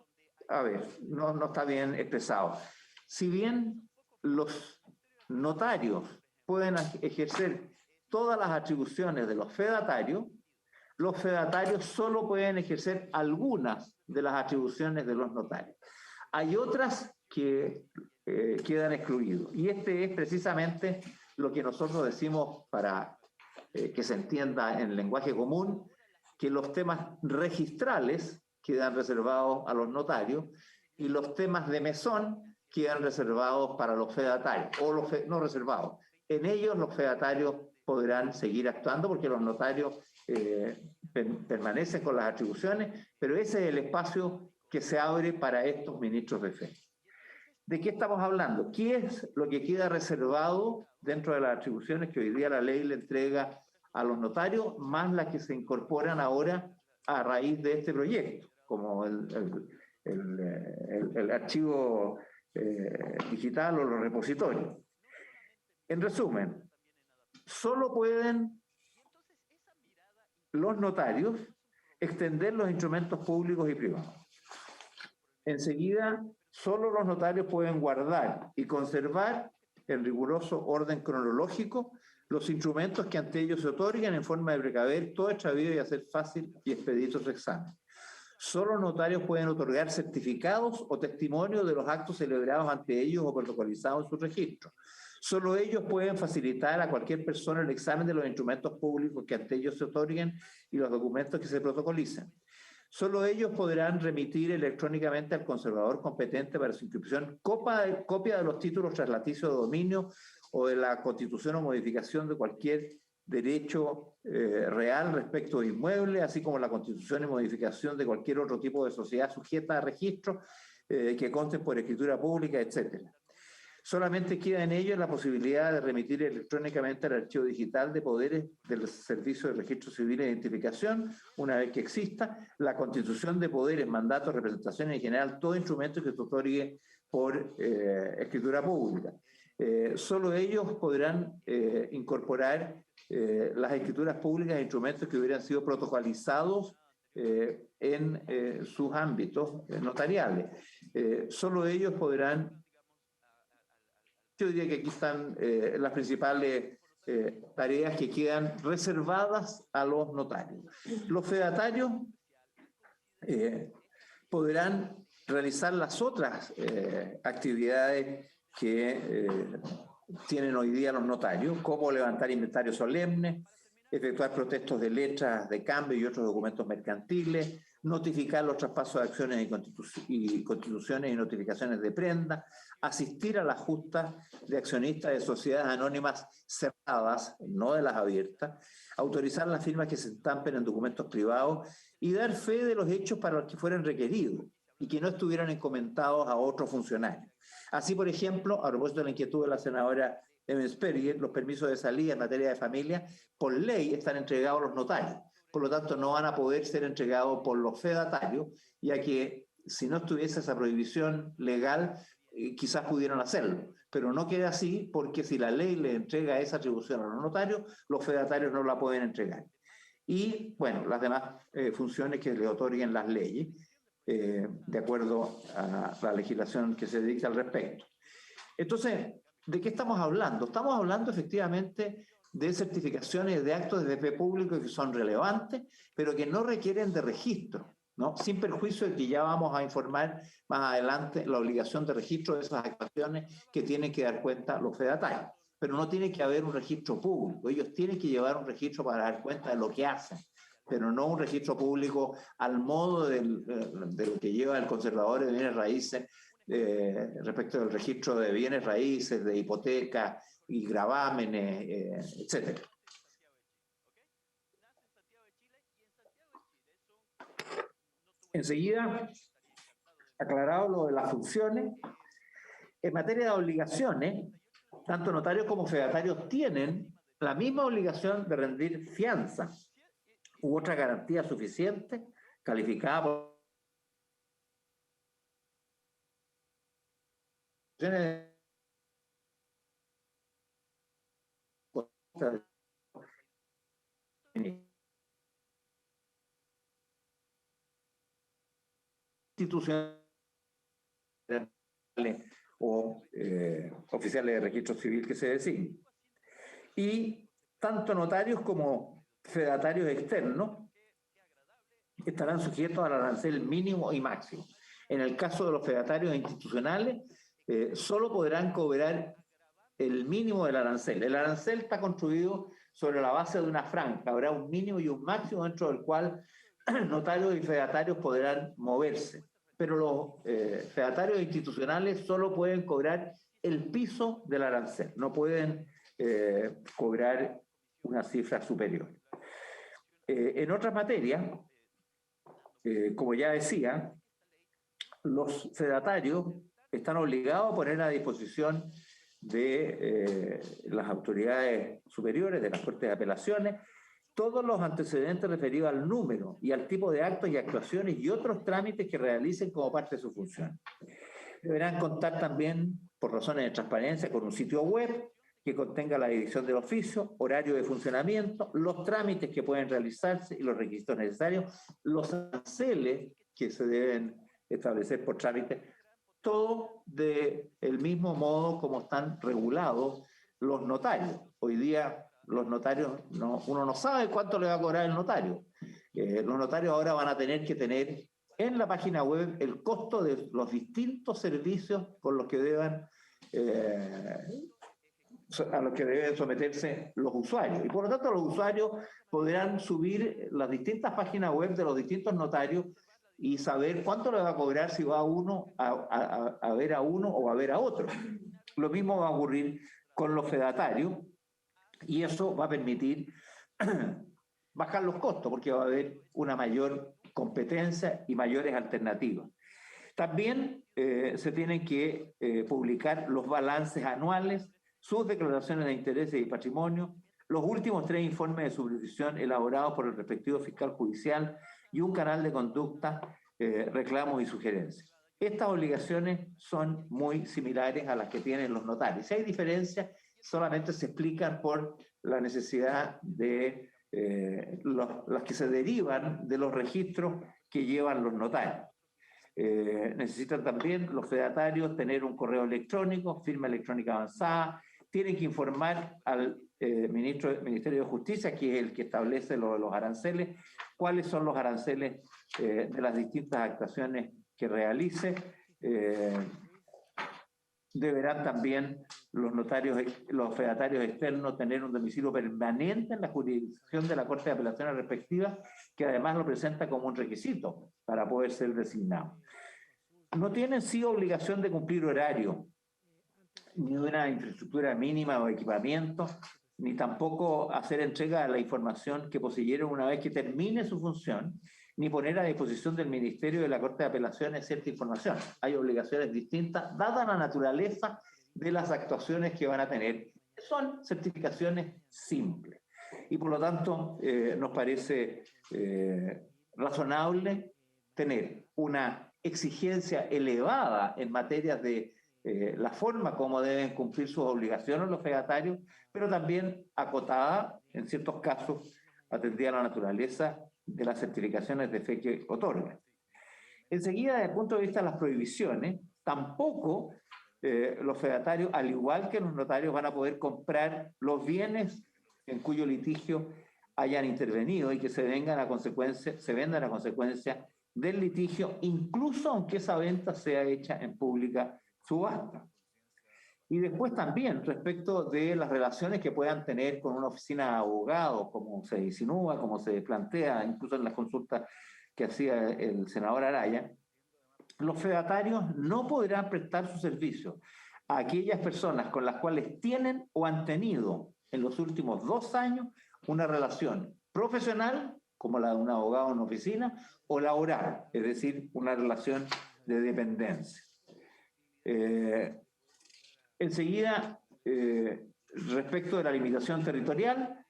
a ver, no está bien expresado. Si bien los notarios pueden ejercer todas las atribuciones de los fedatarios solo pueden ejercer algunas de las atribuciones de los notarios. Hay otras que quedan excluidos. Y este es precisamente lo que nosotros decimos para que se entienda en lenguaje común, que los temas registrales quedan reservados a los notarios y los temas de mesón quedan reservados para los fedatarios, o no reservados. En ellos los fedatarios podrán seguir actuando porque los notarios permanecen con las atribuciones, pero ese es el espacio que se abre para estos ministros de fe. ¿De qué estamos hablando? ¿Qué es lo que queda reservado dentro de las atribuciones que hoy día la ley le entrega a los notarios, más las que se incorporan ahora a raíz de este proyecto, como el archivo digital o los repositorios? En resumen, solo pueden los notarios extender los instrumentos públicos y privados. Enseguida, solo los notarios pueden guardar y conservar en riguroso orden cronológico los instrumentos que ante ellos se otorguen en forma de precaver todo extravío y hacer fácil y expedito su examen. Solo los notarios pueden otorgar certificados o testimonios de los actos celebrados ante ellos o protocolizados en su registro. Solo ellos pueden facilitar a cualquier persona el examen de los instrumentos públicos que ante ellos se otorguen y los documentos que se protocolizan. Solo ellos podrán remitir electrónicamente al conservador competente para su inscripción copia de los títulos traslaticios de dominio o de la constitución o modificación de cualquier derecho real respecto de inmueble, así como la constitución y modificación de cualquier otro tipo de sociedad sujeta a registro que conste por escritura pública, etc. Solamente queda en ellos la posibilidad de remitir electrónicamente al archivo digital de poderes del Servicio de Registro Civil e Identificación, una vez que exista, la constitución de poderes, mandatos, representaciones en general, todo instrumento que se otorgue por escritura pública. Solo ellos podrán incorporar las escrituras públicas e instrumentos que hubieran sido protocolizados en sus ámbitos notariales. Solo ellos podrán. Yo diría que aquí están las principales tareas que quedan reservadas a los notarios. Los fedatarios podrán realizar las otras actividades que tienen hoy día los notarios, como levantar inventarios solemnes, efectuar protestos de letras de cambio y otros documentos mercantiles, notificar los traspasos de acciones y constituciones y notificaciones de prenda, asistir a las justas de accionistas de sociedades anónimas cerradas, no de las abiertas, autorizar las firmas que se estampen en documentos privados y dar fe de los hechos para los que fueran requeridos y que no estuvieran encomendados a otros funcionarios. Así, por ejemplo, a propósito de la inquietud de la senadora Emensperger, los permisos de salida en materia de familia, por ley están entregados a los notarios. Por lo tanto, no van a poder ser entregados por los fedatarios, ya que si no estuviese esa prohibición legal, quizás pudieran hacerlo. Pero no queda así, porque si la ley le entrega esa atribución a los notarios, los fedatarios no la pueden entregar. Y, bueno, las demás funciones que le otorguen las leyes, de acuerdo a la legislación que se dicta al respecto. Entonces, ¿de qué estamos hablando? Estamos hablando efectivamente de certificaciones de actos de fe público que son relevantes, pero que no requieren de registro, ¿no? Sin perjuicio de que ya vamos a informar más adelante la obligación de registro de esas actuaciones que tienen que dar cuenta los fedatarios. Pero no tiene que haber un registro público. Ellos tienen que llevar un registro para dar cuenta de lo que hacen, pero no un registro público al modo de lo que lleva el conservador de bienes raíces respecto del registro de bienes raíces, de hipoteca y gravámenes, etc. Enseguida, aclarado lo de las funciones, en materia de obligaciones, tanto notarios como fedatarios tienen la misma obligación de rendir fianza u otra garantía suficiente, calificada por institucionales o oficiales de registro civil que se designen. Y tanto notarios como fedatarios externos estarán sujetos al arancel mínimo y máximo. En el caso de los fedatarios institucionales, solo podrán cobrar el mínimo del arancel. El arancel está construido sobre la base de una franja. Habrá un mínimo y un máximo dentro del cual notarios y fedatarios podrán moverse. Pero los fedatarios institucionales solo pueden cobrar el piso del arancel, no pueden cobrar una cifra superior. En otras materias, como ya decía, los fedatarios están obligados a poner a disposición de las autoridades superiores, de las Cortes de Apelaciones, todos los antecedentes referidos al número y al tipo de actos y actuaciones y otros trámites que realicen como parte de su función. Deberán contar también, por razones de transparencia, con un sitio web que contenga la división del oficio, horario de funcionamiento, los trámites que pueden realizarse y los requisitos necesarios, los aranceles que se deben establecer por trámite, todo del mismo modo como están regulados los notarios. Hoy día los notarios, uno no sabe cuánto le va a cobrar el notario. Los notarios ahora van a tener que tener en la página web el costo de los distintos servicios por los que a los que deben someterse los usuarios. Y por lo tanto los usuarios podrán subir las distintas páginas web de los distintos notarios y saber cuánto le va a cobrar si va uno a ver a uno o a ver a otro. Lo mismo va a ocurrir con los fedatarios y eso va a permitir bajar los costos porque va a haber una mayor competencia y mayores alternativas. También se tienen que publicar los balances anuales, sus declaraciones de intereses y patrimonio, los últimos 3 informes de supervisión elaborados por el respectivo fiscal judicial y un canal de conducta, reclamos y sugerencias. Estas obligaciones son muy similares a las que tienen los notarios. Si hay diferencias, solamente se explican por la necesidad de las que se derivan de los registros que llevan los notarios. Necesitan también los fedatarios tener un correo electrónico, firma electrónica avanzada, tienen que informar al Ministerio de Justicia, que es el que establece los aranceles, cuáles son los aranceles de las distintas actuaciones que realice. Deberán también los fedatarios externos tener un domicilio permanente en la jurisdicción de la Corte de Apelaciones respectiva, que además lo presenta como un requisito para poder ser designado. No tienen sí obligación de cumplir horario, ni una infraestructura mínima o equipamiento, ni tampoco hacer entrega de la información que poseyeron una vez que termine su función, ni poner a disposición del Ministerio de la Corte de Apelaciones cierta información. Hay obligaciones distintas, dada la naturaleza de las actuaciones que van a tener. Son certificaciones simples. Y por lo tanto, nos parece razonable tener una exigencia elevada en materia de la forma como deben cumplir sus obligaciones los fedatarios, pero también acotada, en ciertos casos, atendida a la naturaleza de las certificaciones de fe que otorgan. Enseguida, desde el punto de vista de las prohibiciones, tampoco los fedatarios, al igual que los notarios, van a poder comprar los bienes en cuyo litigio hayan intervenido y que se vendan a consecuencia del litigio, incluso aunque esa venta sea hecha en pública subasta. Y después también, respecto de las relaciones que puedan tener con una oficina de abogados, como se insinúa, como se plantea, incluso en las consultas que hacía el senador Araya, los fedatarios no podrán prestar su servicio a aquellas personas con las cuales tienen o han tenido en los últimos 2 años una relación profesional, como la de un abogado en oficina, o laboral, es decir, una relación de dependencia. Enseguida, respecto de la limitación territorial,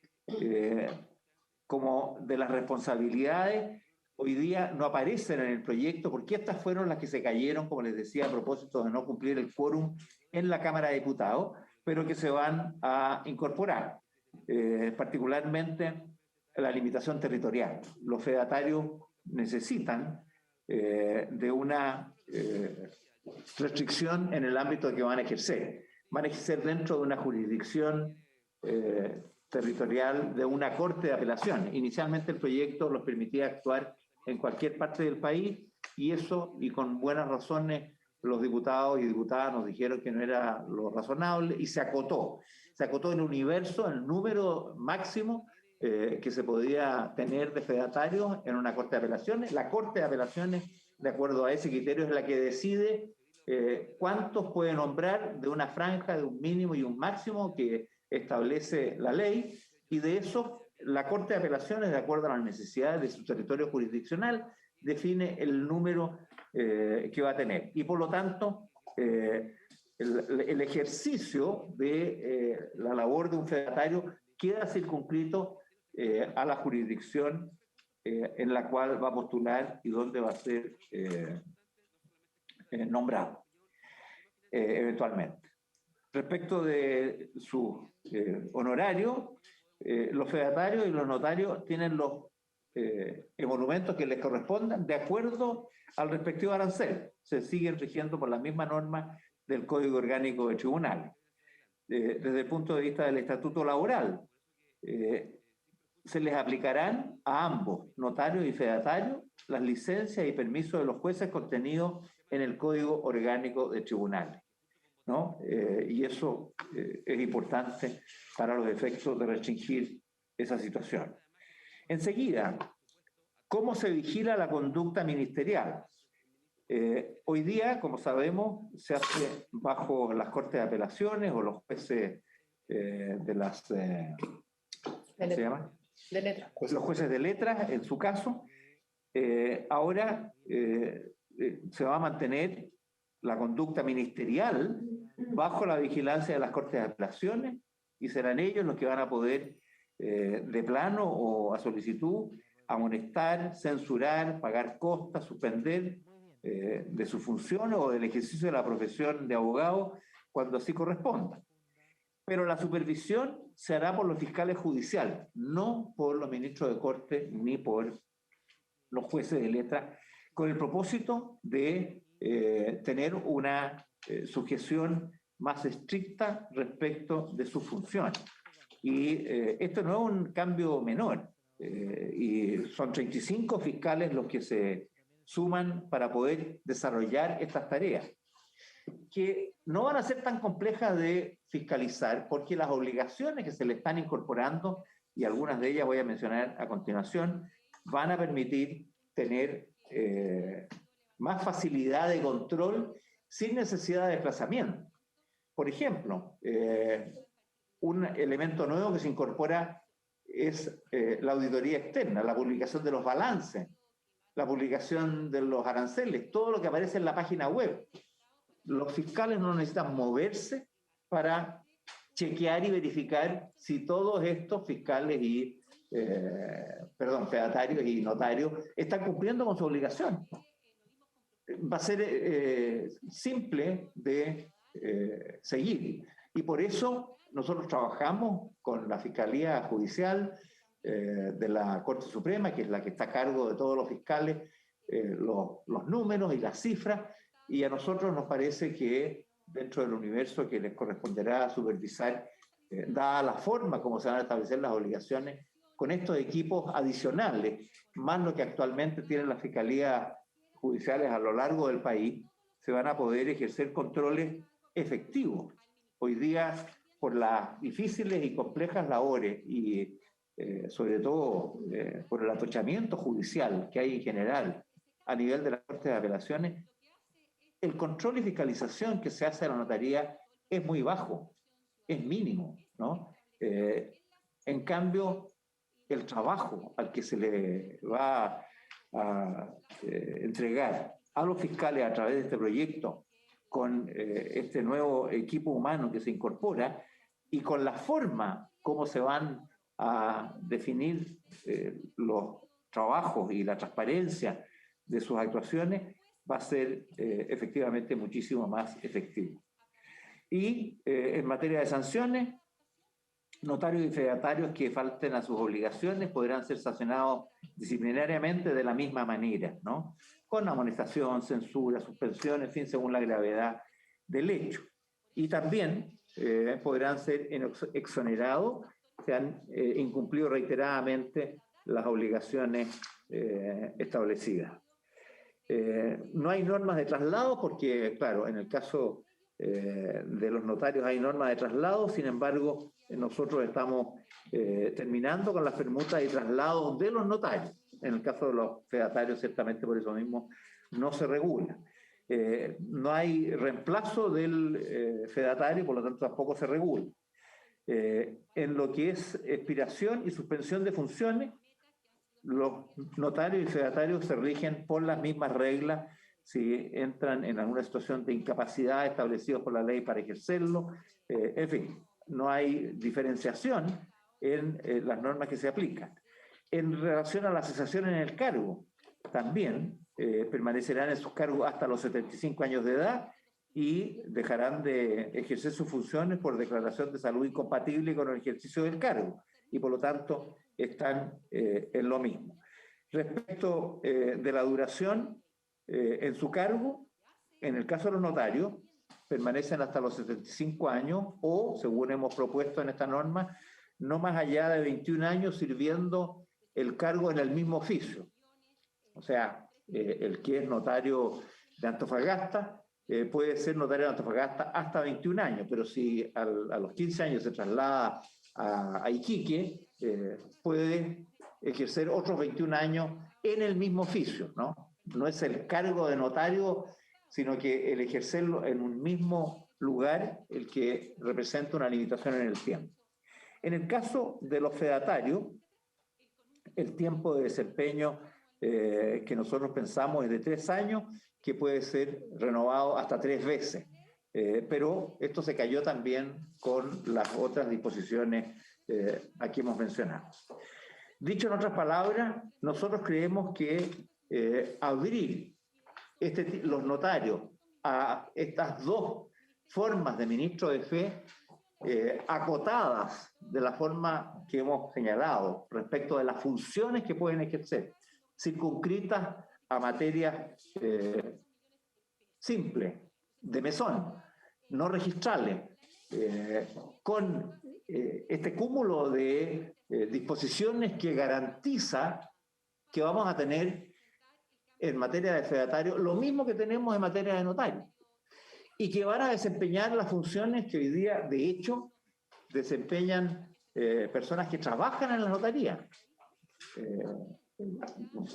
como de las responsabilidades, hoy día no aparecen en el proyecto porque estas fueron las que se cayeron, como les decía, a propósito de no cumplir el quórum en la Cámara de Diputados, pero que se van a incorporar, particularmente la limitación territorial. Los fedatarios necesitan de una restricción en el ámbito que van a ejercer. Van a ejercer dentro de una jurisdicción territorial de una corte de apelación. Inicialmente el proyecto los permitía actuar en cualquier parte del país y eso, y con buenas razones, los diputados y diputadas nos dijeron que no era lo razonable y se acotó. se acotó el universo, el número máximo que se podía tener de fedatarios en una corte de apelaciones. La corte de apelaciones, de acuerdo a ese criterio, es la que decide cuántos puede nombrar de una franja de un mínimo y un máximo que establece la ley, y de eso la corte de apelaciones, de acuerdo a las necesidades de su territorio jurisdiccional, define el número que va a tener. Y por lo tanto, el ejercicio de la labor de un fedatario queda circunscrito a la jurisdicción en la cual va a postular y dónde va a ser nombrado eventualmente. Respecto de su honorario, los fedatarios y los notarios tienen los emolumentos que les correspondan de acuerdo al respectivo arancel. Se siguen rigiendo por la misma norma del Código Orgánico de Tribunales. Desde el punto de vista del estatuto laboral, se les aplicarán a ambos, notarios y fedatarios, las licencias y permisos de los jueces contenidos en el Código Orgánico de Tribunales, ¿no? Y eso es importante para los efectos de restringir esa situación. Enseguida, ¿cómo se vigila la conducta ministerial? Hoy día, como sabemos, se hace bajo las Cortes de Apelaciones o los jueces de las... ¿cómo se llama? De letras. Los jueces de letras, en su caso. Ahora se va a mantener la conducta ministerial bajo la vigilancia de las Cortes de Apelaciones, y serán ellos los que van a poder, de plano o a solicitud, amonestar, censurar, pagar costas, suspender de su función o del ejercicio de la profesión de abogado cuando así corresponda. Pero la supervisión se hará por los fiscales judiciales, no por los ministros de corte ni por los jueces de letra, con el propósito de tener una sujeción más estricta respecto de su función. Y esto no es un cambio menor, y son 35 fiscales los que se suman para poder desarrollar estas tareas, que no van a ser tan complejas de fiscalizar, porque las obligaciones que se le están incorporando, y algunas de ellas voy a mencionar a continuación, van a permitir tener más facilidad de control sin necesidad de desplazamiento. Por ejemplo, un elemento nuevo que se incorpora es la auditoría externa, la publicación de los balances, la publicación de los aranceles, todo lo que aparece en la página web. Los fiscales no necesitan moverse para chequear y verificar si todos estos fiscales y, fedatarios y notarios están cumpliendo con su obligación. Va a ser simple de seguir. Y por eso nosotros trabajamos con la Fiscalía Judicial de la Corte Suprema, que es la que está a cargo de todos los fiscales, los números y las cifras, y a nosotros nos parece que dentro del universo que les corresponderá supervisar, dada la forma como se van a establecer las obligaciones, con estos equipos adicionales, más lo que actualmente tienen las fiscalías judiciales a lo largo del país, se van a poder ejercer controles efectivos. Hoy día, por las difíciles y complejas labores y sobre todo por el atochamiento judicial que hay en general a nivel de la Corte de Apelaciones, el control y fiscalización que se hace a la notaría es muy bajo, es mínimo, ¿no? En cambio, el trabajo al que se le va a entregar a los fiscales a través de este proyecto, con este nuevo equipo humano que se incorpora y con la forma como se van a definir los trabajos y la transparencia de sus actuaciones, va a ser efectivamente muchísimo más efectivo. Y en materia de sanciones, notarios y fedatarios que falten a sus obligaciones podrán ser sancionados disciplinariamente de la misma manera, ¿no? Con amonestación, censura, suspensión, en fin, según la gravedad del hecho. Y también podrán ser exonerados si han incumplido reiteradamente las obligaciones establecidas. No hay normas de traslado porque, claro, en el caso de los notarios hay normas de traslado. Sin embargo, nosotros estamos terminando con las permutas y traslados de los notarios. En el caso de los fedatarios, ciertamente por eso mismo no se regula. No hay reemplazo del fedatario, por lo tanto tampoco se regula. En lo que es expiración y suspensión de funciones, los notarios y fedatarios se rigen por las mismas reglas si entran en alguna situación de incapacidad establecida por la ley para ejercerlo. En fin, no hay diferenciación en las normas que se aplican. En relación a la cesación en el cargo, también permanecerán en sus cargos hasta los 75 años de edad y dejarán de ejercer sus funciones por declaración de salud incompatible con el ejercicio del cargo, y por lo tanto están en lo mismo. Respecto de la duración en su cargo, en el caso de los notarios, permanecen hasta los 75 años o, según hemos propuesto en esta norma, no más allá de 21 años sirviendo el cargo en el mismo oficio. O sea, el que es notario de Antofagasta puede ser notario de Antofagasta hasta 21 años, pero si a los 15 años se traslada a Iquique, puede ejercer otros 21 años en el mismo oficio, ¿no? No es el cargo de notario, sino que el ejercerlo en un mismo lugar el que representa una limitación en el tiempo. En el caso de los fedatarios, el tiempo de desempeño que nosotros pensamos es de 3 años, que puede ser renovado hasta 3 veces. Pero esto se cayó también con las otras disposiciones aquí hemos mencionado. Dicho en otras palabras, nosotros creemos que abrir los notarios a estas dos formas de ministro de fe, acotadas de la forma que hemos señalado respecto de las funciones que pueden ejercer, circunscritas a materias simples, de mesón, no registrales, con este cúmulo de disposiciones que garantiza que vamos a tener en materia de fedatario lo mismo que tenemos en materia de notario, y que van a desempeñar las funciones que hoy día, de hecho, desempeñan personas que trabajan en la notaría.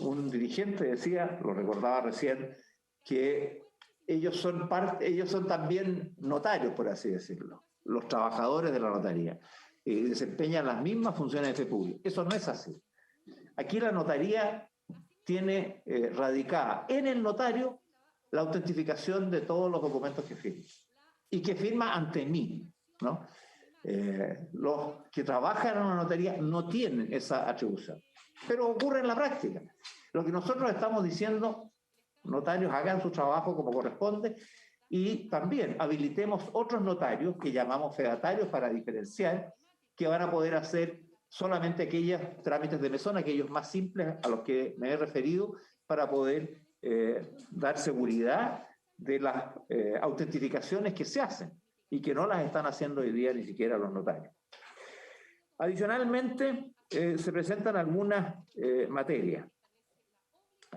Un dirigente decía, lo recordaba recién, que ellos son también notarios, por así decirlo, los trabajadores de la notaría, y desempeñan las mismas funciones de fe pública. Eso no es así. Aquí la notaría tiene radicada en el notario la autentificación de todos los documentos que firma, y que firma ante mí, ¿no? Los que trabajan en una notaría no tienen esa atribución, pero ocurre en la práctica. Lo que nosotros estamos diciendo, notarios hagan su trabajo como corresponde, y también habilitemos otros notarios que llamamos fedatarios para diferenciar, que van a poder hacer solamente aquellos trámites de mesón, aquellos más simples a los que me he referido, para poder dar seguridad de las autentificaciones que se hacen y que no las están haciendo hoy día ni siquiera los notarios. Adicionalmente, se presentan algunas materias.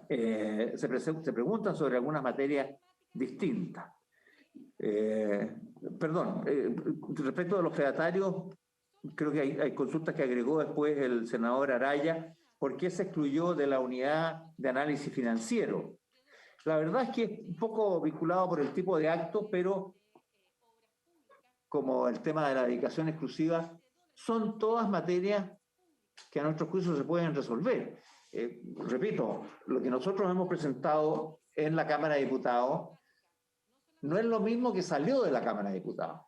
Se preguntan sobre algunas materias distintas. Respecto de los fedatarios, creo que hay consultas que agregó después el senador Araya. ¿Por qué se excluyó de la unidad de análisis financiero? La verdad es que es un poco vinculado por el tipo de acto, pero como el tema de la dedicación exclusiva, son todas materias que a nuestro juicio se pueden resolver. Repito, lo que nosotros hemos presentado en la Cámara de Diputados no es lo mismo que salió de la Cámara de Diputados.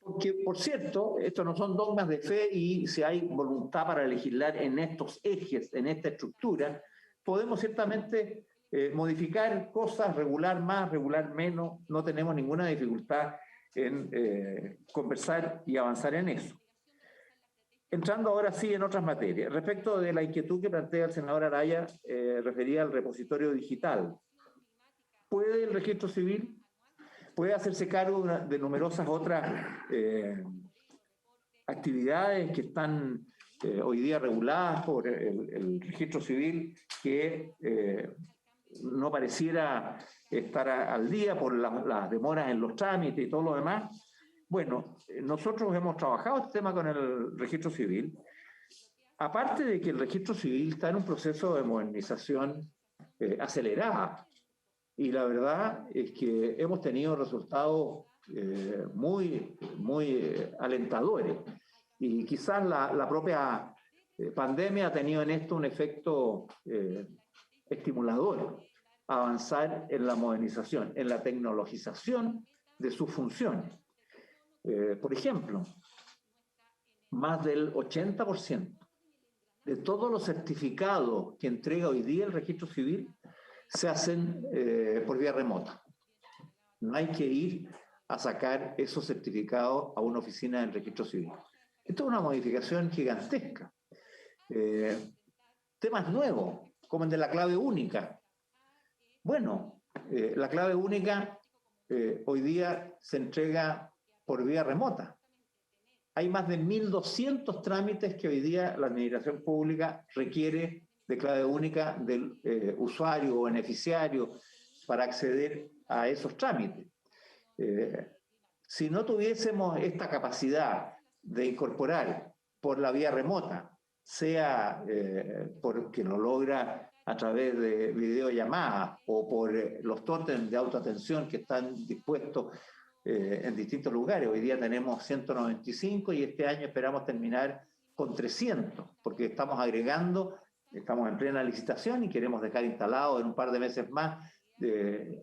Porque, por cierto, estos no son dogmas de fe, y si hay voluntad para legislar en estos ejes, en esta estructura, podemos ciertamente modificar cosas, regular más, regular menos. No tenemos ninguna dificultad en conversar y avanzar en eso. Entrando ahora sí en otras materias. Respecto de la inquietud que plantea el senador Araya, referida al repositorio digital. ¿Puede el registro civil? Puede hacerse cargo de numerosas otras actividades que están hoy día reguladas por el registro civil, que no pareciera estar al día por las demoras en los trámites y todo lo demás. Bueno, nosotros hemos trabajado este tema con el registro civil. Aparte de que el registro civil está en un proceso de modernización acelerada, y la verdad es que hemos tenido resultados muy alentadores. Y quizás la propia pandemia ha tenido en esto un efecto estimulador, avanzar en la modernización, en la tecnologización de sus funciones. Por ejemplo, más del 80% de todos los certificados que entrega hoy día el registro civil se hacen por vía remota. No hay que ir a sacar esos certificados a una oficina del registro civil. Esto es una modificación gigantesca. Temas nuevos, como el de la clave única. Bueno, la clave única hoy día se entrega por vía remota. Hay más de 1.200 trámites que hoy día la administración pública requiere de clave única del usuario o beneficiario para acceder a esos trámites. Si no tuviésemos esta capacidad de incorporar por la vía remota, sea porque lo logra a través de videollamadas o por los tótems de autoatención que están dispuestos en distintos lugares. Hoy día tenemos 195 y este año esperamos terminar con 300, porque estamos agregando, estamos en plena licitación y queremos dejar instalado en un par de meses más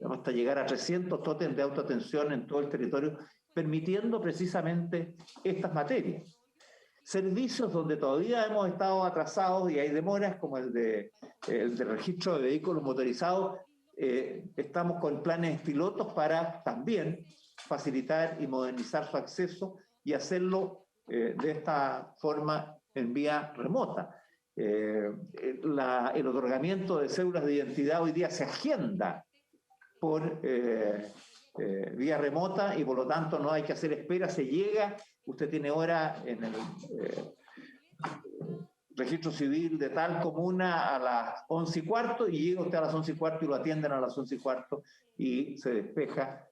hasta llegar a 300 tótems de autoatención en todo el territorio, permitiendo precisamente estas materias. Servicios donde todavía hemos estado atrasados y hay demoras, como el de registro de vehículos motorizados, estamos con planes pilotos para también facilitar y modernizar su acceso y hacerlo de esta forma en vía remota. El otorgamiento de cédulas de identidad hoy día se agenda por vía remota y por lo tanto no hay que hacer espera, se llega, usted tiene hora en el registro civil de tal comuna a las 11:15 y llega usted a las 11:15 y lo atienden a las 11:15 y se despeja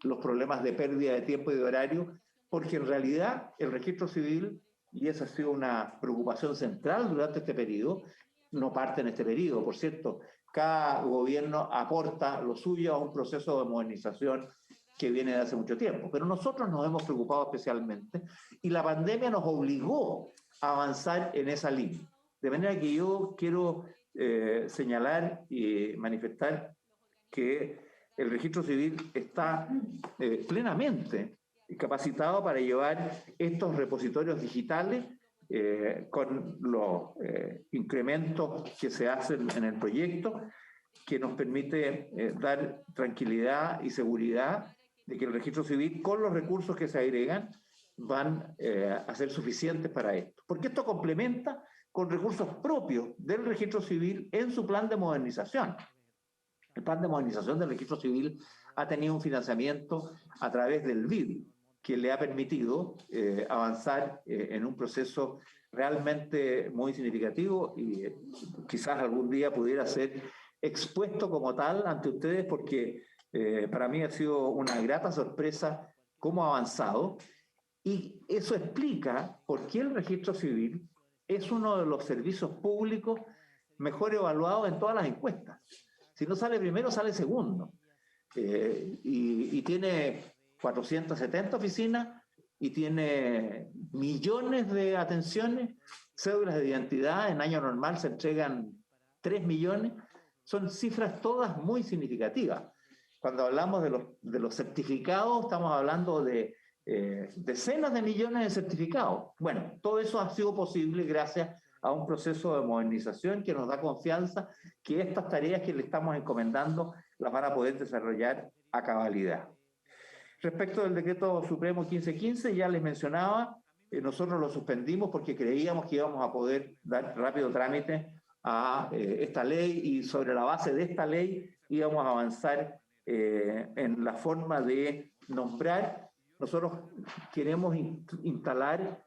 los problemas de pérdida de tiempo y de horario, porque en realidad el registro civil, y esa ha sido una preocupación central durante este periodo, no parte en este periodo, por cierto, cada gobierno aporta lo suyo a un proceso de modernización que viene de hace mucho tiempo, pero nosotros nos hemos preocupado especialmente y la pandemia nos obligó a avanzar en esa línea. De manera que yo quiero señalar y manifestar que el registro civil está plenamente capacitado para llevar estos repositorios digitales con los incrementos que se hacen en el proyecto, que nos permite dar tranquilidad y seguridad de que el registro civil, con los recursos que se agregan, van a ser suficientes para esto. Porque esto complementa con recursos propios del registro civil en su plan de modernización. El plan de modernización del registro civil ha tenido un financiamiento a través del BID, que le ha permitido avanzar en un proceso realmente muy significativo y quizás algún día pudiera ser expuesto como tal ante ustedes, porque para mí ha sido una grata sorpresa cómo ha avanzado, y eso explica por qué el registro civil es uno de los servicios públicos mejor evaluados en todas las encuestas. Si no sale primero, sale segundo. Y tiene 470 oficinas y tiene millones de atenciones, cédulas de identidad, en año normal se entregan 3 millones, son cifras todas muy significativas. Cuando hablamos de los certificados, estamos hablando de decenas de millones de certificados. Bueno, todo eso ha sido posible gracias a un proceso de modernización que nos da confianza que estas tareas que le estamos encomendando las van a poder desarrollar a cabalidad. Respecto del decreto supremo 1515, ya les mencionaba, nosotros lo suspendimos porque creíamos que íbamos a poder dar rápido trámite a esta ley, y sobre la base de esta ley íbamos a avanzar en la forma de nombrar. Nosotros queremos instalar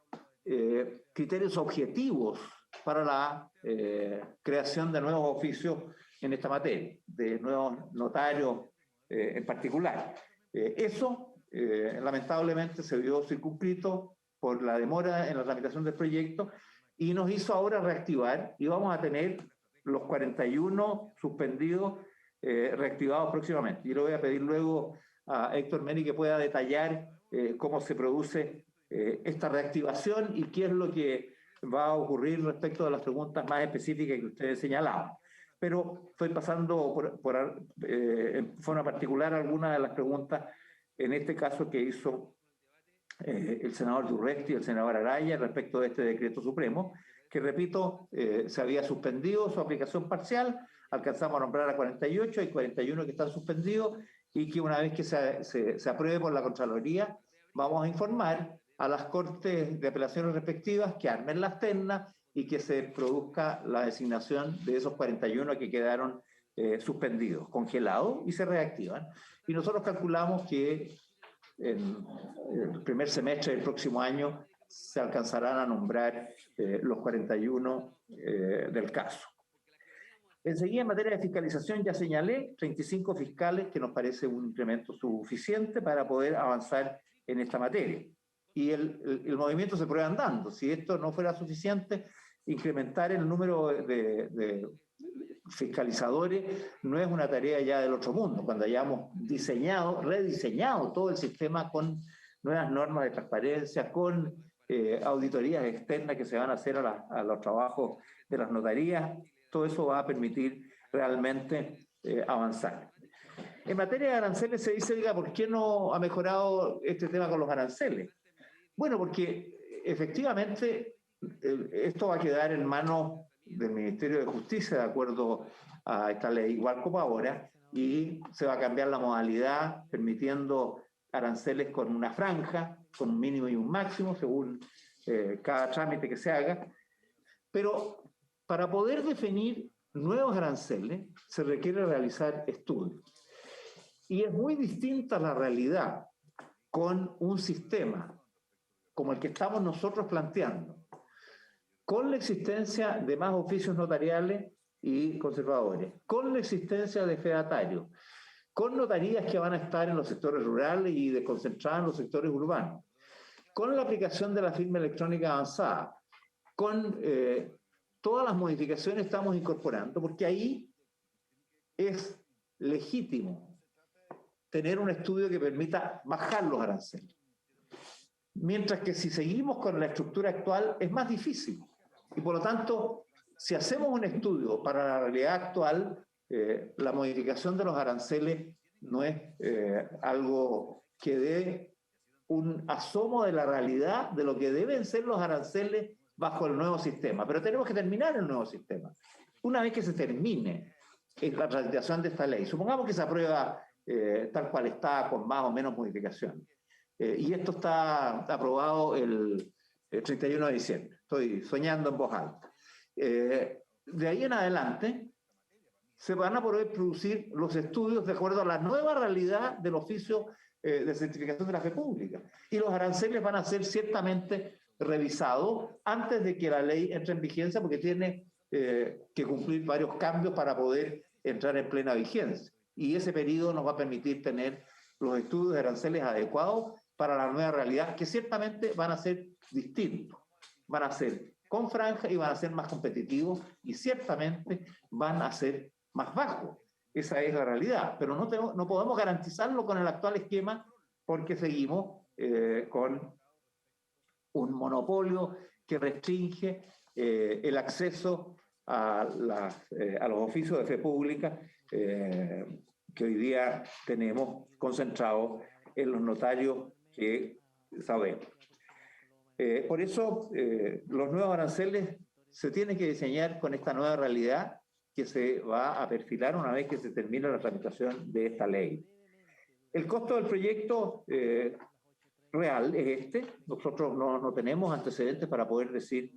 criterios objetivos para la creación de nuevos oficios en esta materia, de nuevos notarios en particular. Eso, lamentablemente, se vio circunscrito por la demora en la tramitación del proyecto y nos hizo ahora reactivar, y vamos a tener los 41 suspendidos reactivados próximamente. Yo le voy a pedir luego a Héctor Meri que pueda detallar cómo se produce esta reactivación y qué es lo que va a ocurrir respecto de las preguntas más específicas que ustedes señalaban. Pero estoy pasando en forma particular algunas de las preguntas, en este caso que hizo el senador Durresti y el senador Araya respecto de este decreto supremo, que repito, se había suspendido su aplicación parcial, alcanzamos a nombrar a 48, hay 41 que están suspendidos, y que una vez que se apruebe por la Contraloría, vamos a informar a las Cortes de Apelaciones respectivas que armen las ternas y que se produzca la designación de esos 41 que quedaron suspendidos, congelados, y se reactivan. Y nosotros calculamos que en el primer semestre del próximo año se alcanzarán a nombrar los 41 del caso. Enseguida, en materia de fiscalización, ya señalé 35 fiscales, que nos parece un incremento suficiente para poder avanzar en esta materia. Y el movimiento se prueba andando. Si esto no fuera suficiente, incrementar el número de fiscalizadores no es una tarea ya del otro mundo. Cuando hayamos rediseñado todo el sistema con nuevas normas de transparencia, con auditorías externas que se van a hacer a los trabajos de las notarías, todo eso va a permitir realmente avanzar. En materia de aranceles se dice, oiga, ¿por qué no ha mejorado este tema con los aranceles? Bueno, porque efectivamente esto va a quedar en manos del Ministerio de Justicia, de acuerdo a esta ley, igual como ahora, y se va a cambiar la modalidad, permitiendo aranceles con una franja, con un mínimo y un máximo, según cada trámite que se haga. Pero para poder definir nuevos aranceles, se requiere realizar estudios. Y es muy distinta la realidad con un sistema como el que estamos nosotros planteando, con la existencia de más oficios notariales y conservadores, con la existencia de fedatarios, con notarías que van a estar en los sectores rurales y desconcentradas en los sectores urbanos, con la aplicación de la firma electrónica avanzada, con todas las modificaciones que estamos incorporando, porque ahí es legítimo tener un estudio que permita bajar los aranceles. Mientras que si seguimos con la estructura actual es más difícil. Y por lo tanto, si hacemos un estudio para la realidad actual, la modificación de los aranceles no es algo que dé un asomo de la realidad de lo que deben ser los aranceles bajo el nuevo sistema. Pero tenemos que terminar el nuevo sistema. Una vez que se termine la tramitación de esta ley, supongamos que se aprueba tal cual está, con más o menos modificaciones. Y esto está aprobado el 31 de diciembre. Estoy soñando en voz alta. De ahí en adelante se van a poder producir los estudios de acuerdo a la nueva realidad del oficio de certificación de la fe pública. Y los aranceles van a ser ciertamente revisados antes de que la ley entre en vigencia, porque tiene que cumplir varios cambios para poder entrar en plena vigencia. Y ese periodo nos va a permitir tener los estudios de aranceles adecuados para la nueva realidad, que ciertamente van a ser distintos, van a ser con franja y van a ser más competitivos y ciertamente van a ser más bajos. Esa es la realidad, pero no podemos garantizarlo con el actual esquema porque seguimos con un monopolio que restringe el acceso a los oficios de fe pública que hoy día tenemos concentrados en los notarios que sabemos. Por eso, los nuevos aranceles se tienen que diseñar con esta nueva realidad que se va a perfilar una vez que se termine la tramitación de esta ley. El costo del proyecto real es este. Nosotros no tenemos antecedentes para poder decir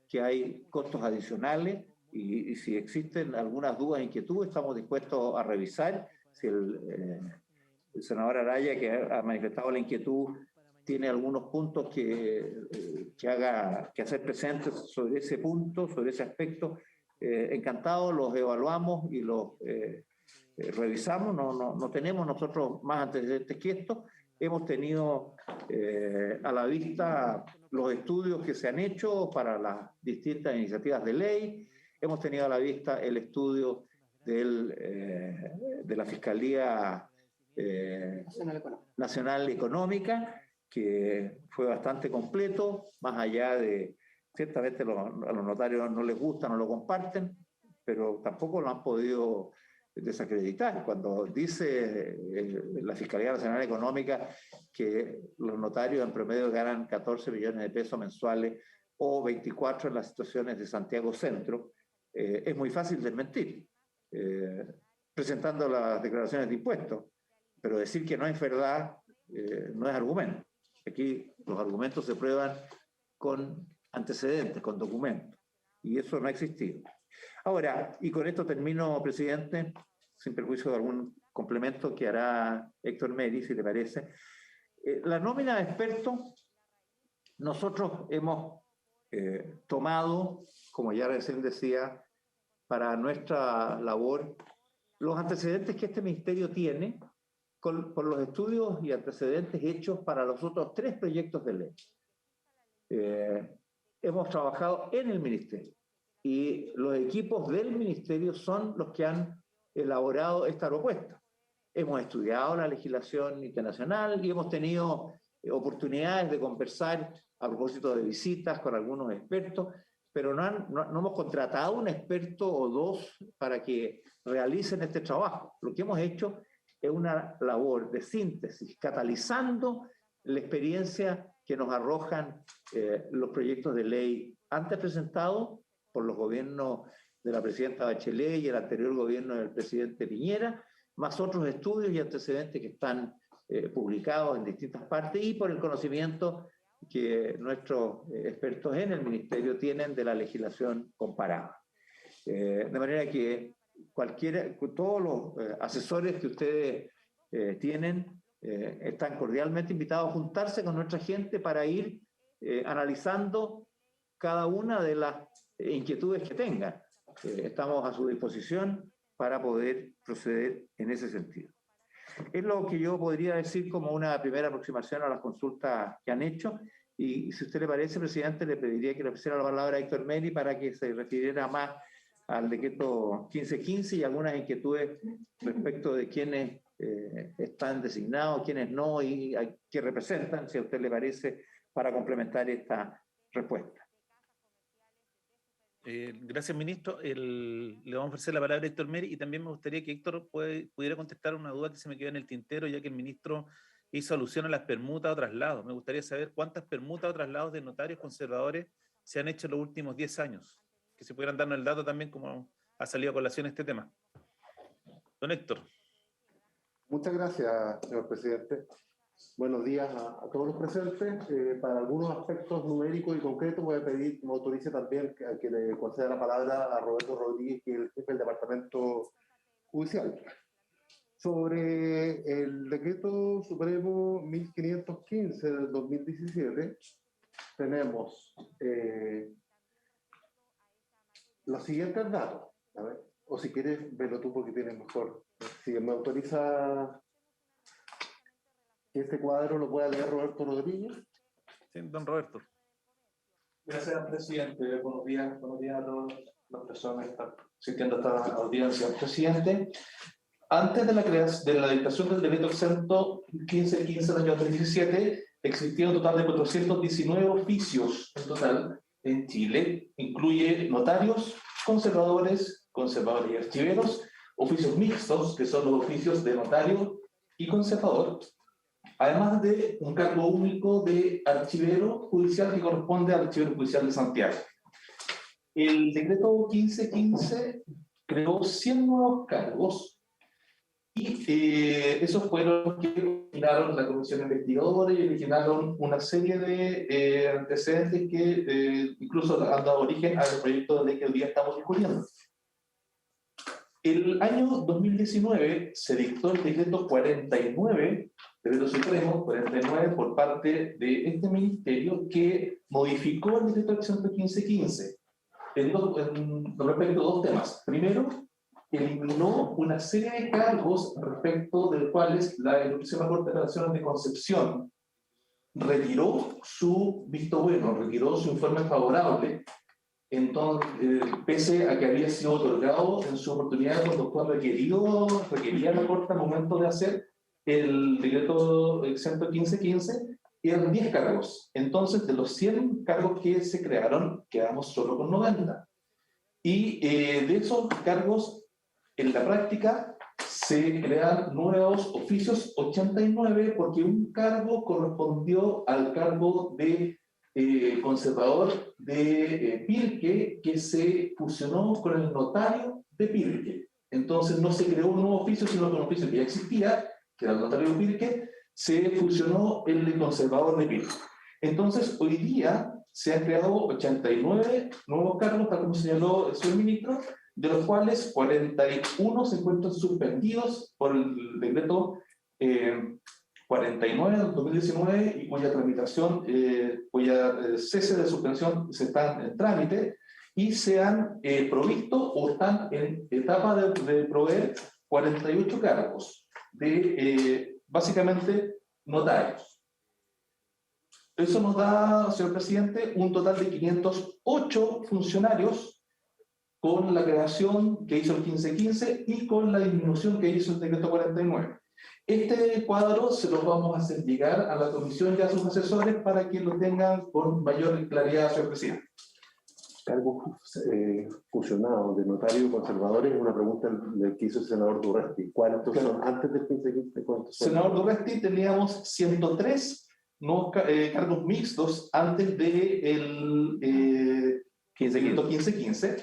que hay costos adicionales y si existen algunas dudas e inquietudes, estamos dispuestos a revisar. Si el senador Araya, que ha manifestado la inquietud, tiene algunos puntos que hacer presentes sobre ese punto, sobre ese aspecto, encantados, los evaluamos y los revisamos. No tenemos nosotros más antecedentes que esto. Hemos tenido a la vista los estudios que se han hecho para las distintas iniciativas de ley. Hemos tenido a la vista el estudio de la Fiscalía Nacional Económica, que fue bastante completo, más allá de, ciertamente a los notarios no les gusta, no lo comparten, pero tampoco lo han podido desacreditar. Cuando dice la Fiscalía Nacional Económica que los notarios en promedio ganan 14 millones de pesos mensuales o 24 en las situaciones de Santiago Centro, es muy fácil desmentir, presentando las declaraciones de impuestos, pero decir que no es verdad no es argumento. Aquí los argumentos se prueban con antecedentes, con documentos, y eso no ha existido. Ahora, y con esto termino, presidente, sin perjuicio de algún complemento que hará Héctor Meri, si le parece. La nómina de expertos, nosotros hemos tomado, como ya recién decía, para nuestra labor, los antecedentes que este ministerio tiene por los estudios y antecedentes hechos para los otros 3 proyectos de ley. Hemos trabajado en el ministerio y los equipos del ministerio son los que han elaborado esta propuesta. Hemos estudiado la legislación internacional y hemos tenido oportunidades de conversar a propósito de visitas con algunos expertos, pero no hemos contratado un experto o 2 para que realicen este trabajo. Lo que hemos hecho es una labor de síntesis, catalizando la experiencia que nos arrojan los proyectos de ley antes presentados por los gobiernos de la presidenta Bachelet y el anterior gobierno del presidente Piñera, más otros estudios y antecedentes que están publicados en distintas partes y por el conocimiento que nuestros expertos en el ministerio tienen de la legislación comparada. De manera que todos los asesores que ustedes tienen están cordialmente invitados a juntarse con nuestra gente para ir analizando cada una de las inquietudes que tengan. Estamos a su disposición para poder proceder en ese sentido. Es lo que yo podría decir como una primera aproximación a las consultas que han hecho, y si a usted le parece, presidente, le pediría que le ofreciera la palabra a Héctor Meri para que se refiriera más al decreto 1515 y algunas inquietudes respecto de quiénes están designados, quiénes no y qué representan, si a usted le parece, para complementar esta respuesta. Gracias, ministro. Le vamos a ofrecer la palabra a Héctor Meri y también me gustaría que Héctor pudiera contestar una duda que se me quedó en el tintero, ya que el ministro hizo alusión a las permutas o traslados. Me gustaría saber cuántas permutas o traslados de notarios conservadores se han hecho en los últimos 10 años. Que se pudieran darnos el dato también, como ha salido a colación este tema. Don Héctor. Muchas gracias, señor presidente. Buenos días a todos los presentes. Para algunos aspectos numéricos y concretos voy a pedir que me autorice también a que le conceda la palabra a Roberto Rodríguez, que es el jefe del Departamento Judicial. Sobre el Decreto Supremo 1515 del 2017, tenemos los siguientes datos. A ver, o si quieres, velo tú porque tienes mejor. Si me autoriza que este cuadro lo pueda leer Roberto Rodríguez. Sí, don Roberto. Gracias, presidente. Buenos días a todas las personas que están asistiendo a esta audiencia. Presidente, antes de la dictación del decreto exento 1515 del año 2017, existía un total de 419 oficios en total en Chile. Incluye notarios, conservadores y archiveros, oficios mixtos, que son los oficios de notario y conservador, además de un cargo único de archivero judicial que corresponde al Archivero Judicial de Santiago. El decreto 1515 creó 100 nuevos cargos y esos fueron los que originaron la comisión investigadora y originaron una serie de antecedentes que incluso han dado origen al proyecto de ley que hoy día estamos discutiendo. El año 2019 se dictó el decreto 49, decreto supremo 49 por parte de este ministerio, que modificó el decreto exento 1515. respecto a dos temas. Primero, eliminó una serie de cargos respecto de los cuales la Ilustración Corte de Apelaciones de Concepción retiró su visto bueno, retiró su informe favorable, entonces, pese a que había sido otorgado en su oportunidad cuando fue requería la Corte al momento de hacer el decreto exento 1515, eran 10 cargos. Entonces, de los 100 cargos que se crearon, quedamos solo con 90. Y de esos cargos, en la práctica, se crean nuevos oficios 89 porque un cargo correspondió al cargo de conservador de Pirque, que se fusionó con el notario de Pirque. Entonces no se creó un nuevo oficio, sino que un oficio que ya existía, que era el notario de Pirque, se fusionó el conservador de Pirque. Entonces hoy día se han creado 89 nuevos cargos, tal como señaló el señor ministro, de los cuales 41 se encuentran suspendidos por el decreto 49 del 2019 y cuya tramitación, cuya cese de suspensión se está en trámite y se han provisto o están en etapa de proveer 48 cargos de básicamente notarios. Eso nos da, señor presidente, un total de 508 funcionarios con la creación que hizo el 1515 y con la disminución que hizo el decreto 49. Este cuadro se lo vamos a hacer llegar a la comisión y a sus asesores para que lo tengan con mayor claridad, señor presidente. Cargos fusionados de notario y conservadores es una pregunta que hizo el senador Durresti. ¿Cuántos son antes del 1515? Senador Durresti, teníamos 103 nuevos cargos mixtos antes del 1515.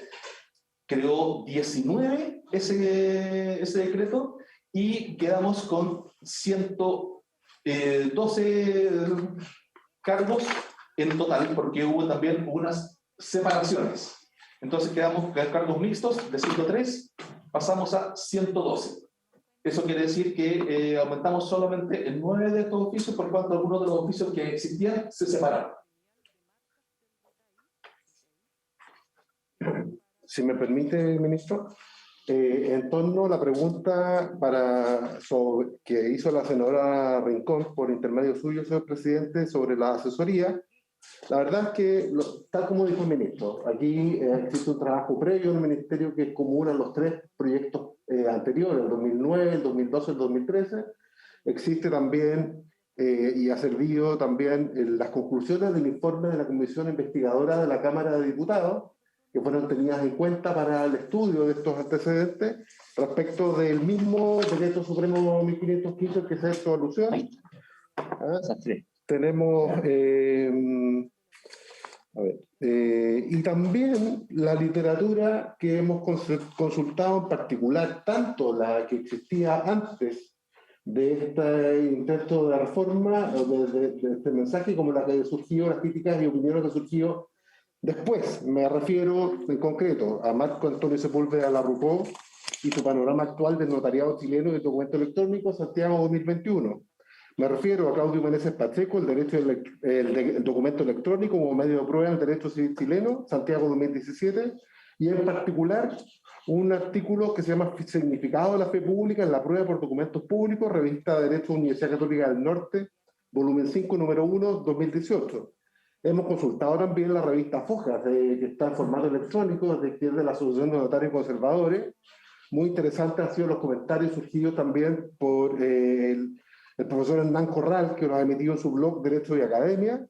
Creó 19 ese decreto y quedamos con 112 cargos en total, porque hubo también unas separaciones. Entonces quedamos con cargos mixtos de 103, pasamos a 112. Eso quiere decir que aumentamos solamente en 9 de estos oficios, por cuanto algunos de los oficios que existían se separaron. Si me permite, ministro, en torno a la pregunta que hizo la senadora Rincón por intermedio suyo, señor presidente, sobre la asesoría, la verdad es que, tal como dijo el ministro, aquí existe un trabajo previo en el ministerio que comuna los 3 proyectos anteriores, el 2009, el 2012, el 2013. Existe también y ha servido también las conclusiones del informe de la Comisión Investigadora de la Cámara de Diputados, que fueron tenidas en cuenta para el estudio de estos antecedentes respecto del mismo decreto supremo 1515 que se ha hecho alusión. Tenemos, y también la literatura que hemos consultado, en particular tanto la que existía antes de este intento de reforma, de este mensaje, como la que surgió, las críticas y opiniones que surgió después. Me refiero en concreto a Marco Antonio Sepúlveda Larrucó y su panorama actual del notariado chileno y el documento electrónico Santiago 2021. Me refiero a Claudio Meneses Pacheco, el documento electrónico como medio de prueba del derecho civil chileno, Santiago 2017, y en particular un artículo que se llama Significado de la Fe Pública en la prueba por documentos públicos, revista de Derecho Universidad Católica del Norte, volumen 5, número 1, 2018. Hemos consultado también la revista Fojas, que está en formato electrónico, que es de la Asociación de Notarios Conservadores. Muy interesantes han sido los comentarios surgidos también por el profesor Hernán Corral, que los ha emitido en su blog Derecho y Academia,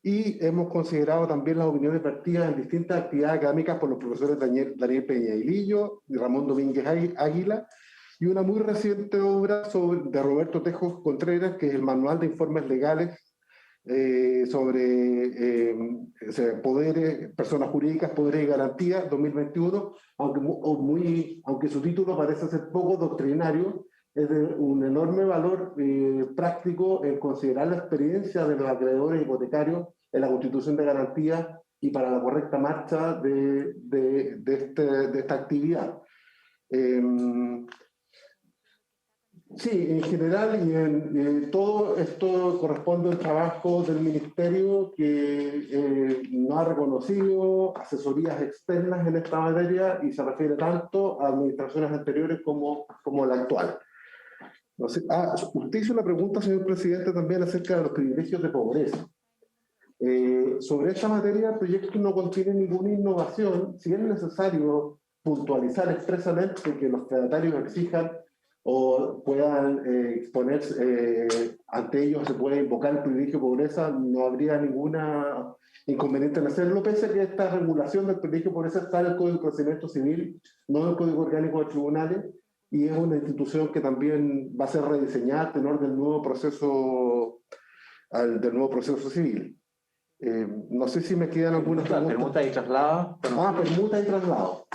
y hemos considerado también las opiniones vertidas en distintas actividades académicas por los profesores Daniel Peñailillo y Ramón Domínguez Águila, y una muy reciente obra de Roberto Tejos Contreras, que es el Manual de Informes Legales sobre poderes, personas jurídicas, poderes y garantías 2021, aunque su título parece ser poco doctrinario, es de un enorme valor práctico en considerar la experiencia de los acreedores hipotecarios en la constitución de garantías y para la correcta marcha de esta actividad. Sí, en general y en todo esto corresponde al trabajo del Ministerio que no ha reconocido asesorías externas en esta materia y se refiere tanto a administraciones anteriores como la actual. No sé, usted hizo una pregunta, señor presidente, también acerca de los privilegios de pobreza. Sobre esta materia, el proyecto no contiene ninguna innovación, si es necesario puntualizar expresamente que los fedatarios exijan o puedan exponerse ante ellos, se puede invocar el privilegio de pobreza, no habría ninguna inconveniente en hacerlo, pese a que esta regulación del privilegio de pobreza está en el Código de Procedimiento Civil, no en el Código Orgánico de Tribunales, y es una institución que también va a ser rediseñada a tenor del nuevo proceso civil. No sé si me quedan algunas preguntas. Permuta y traslado. Permuta y traslado.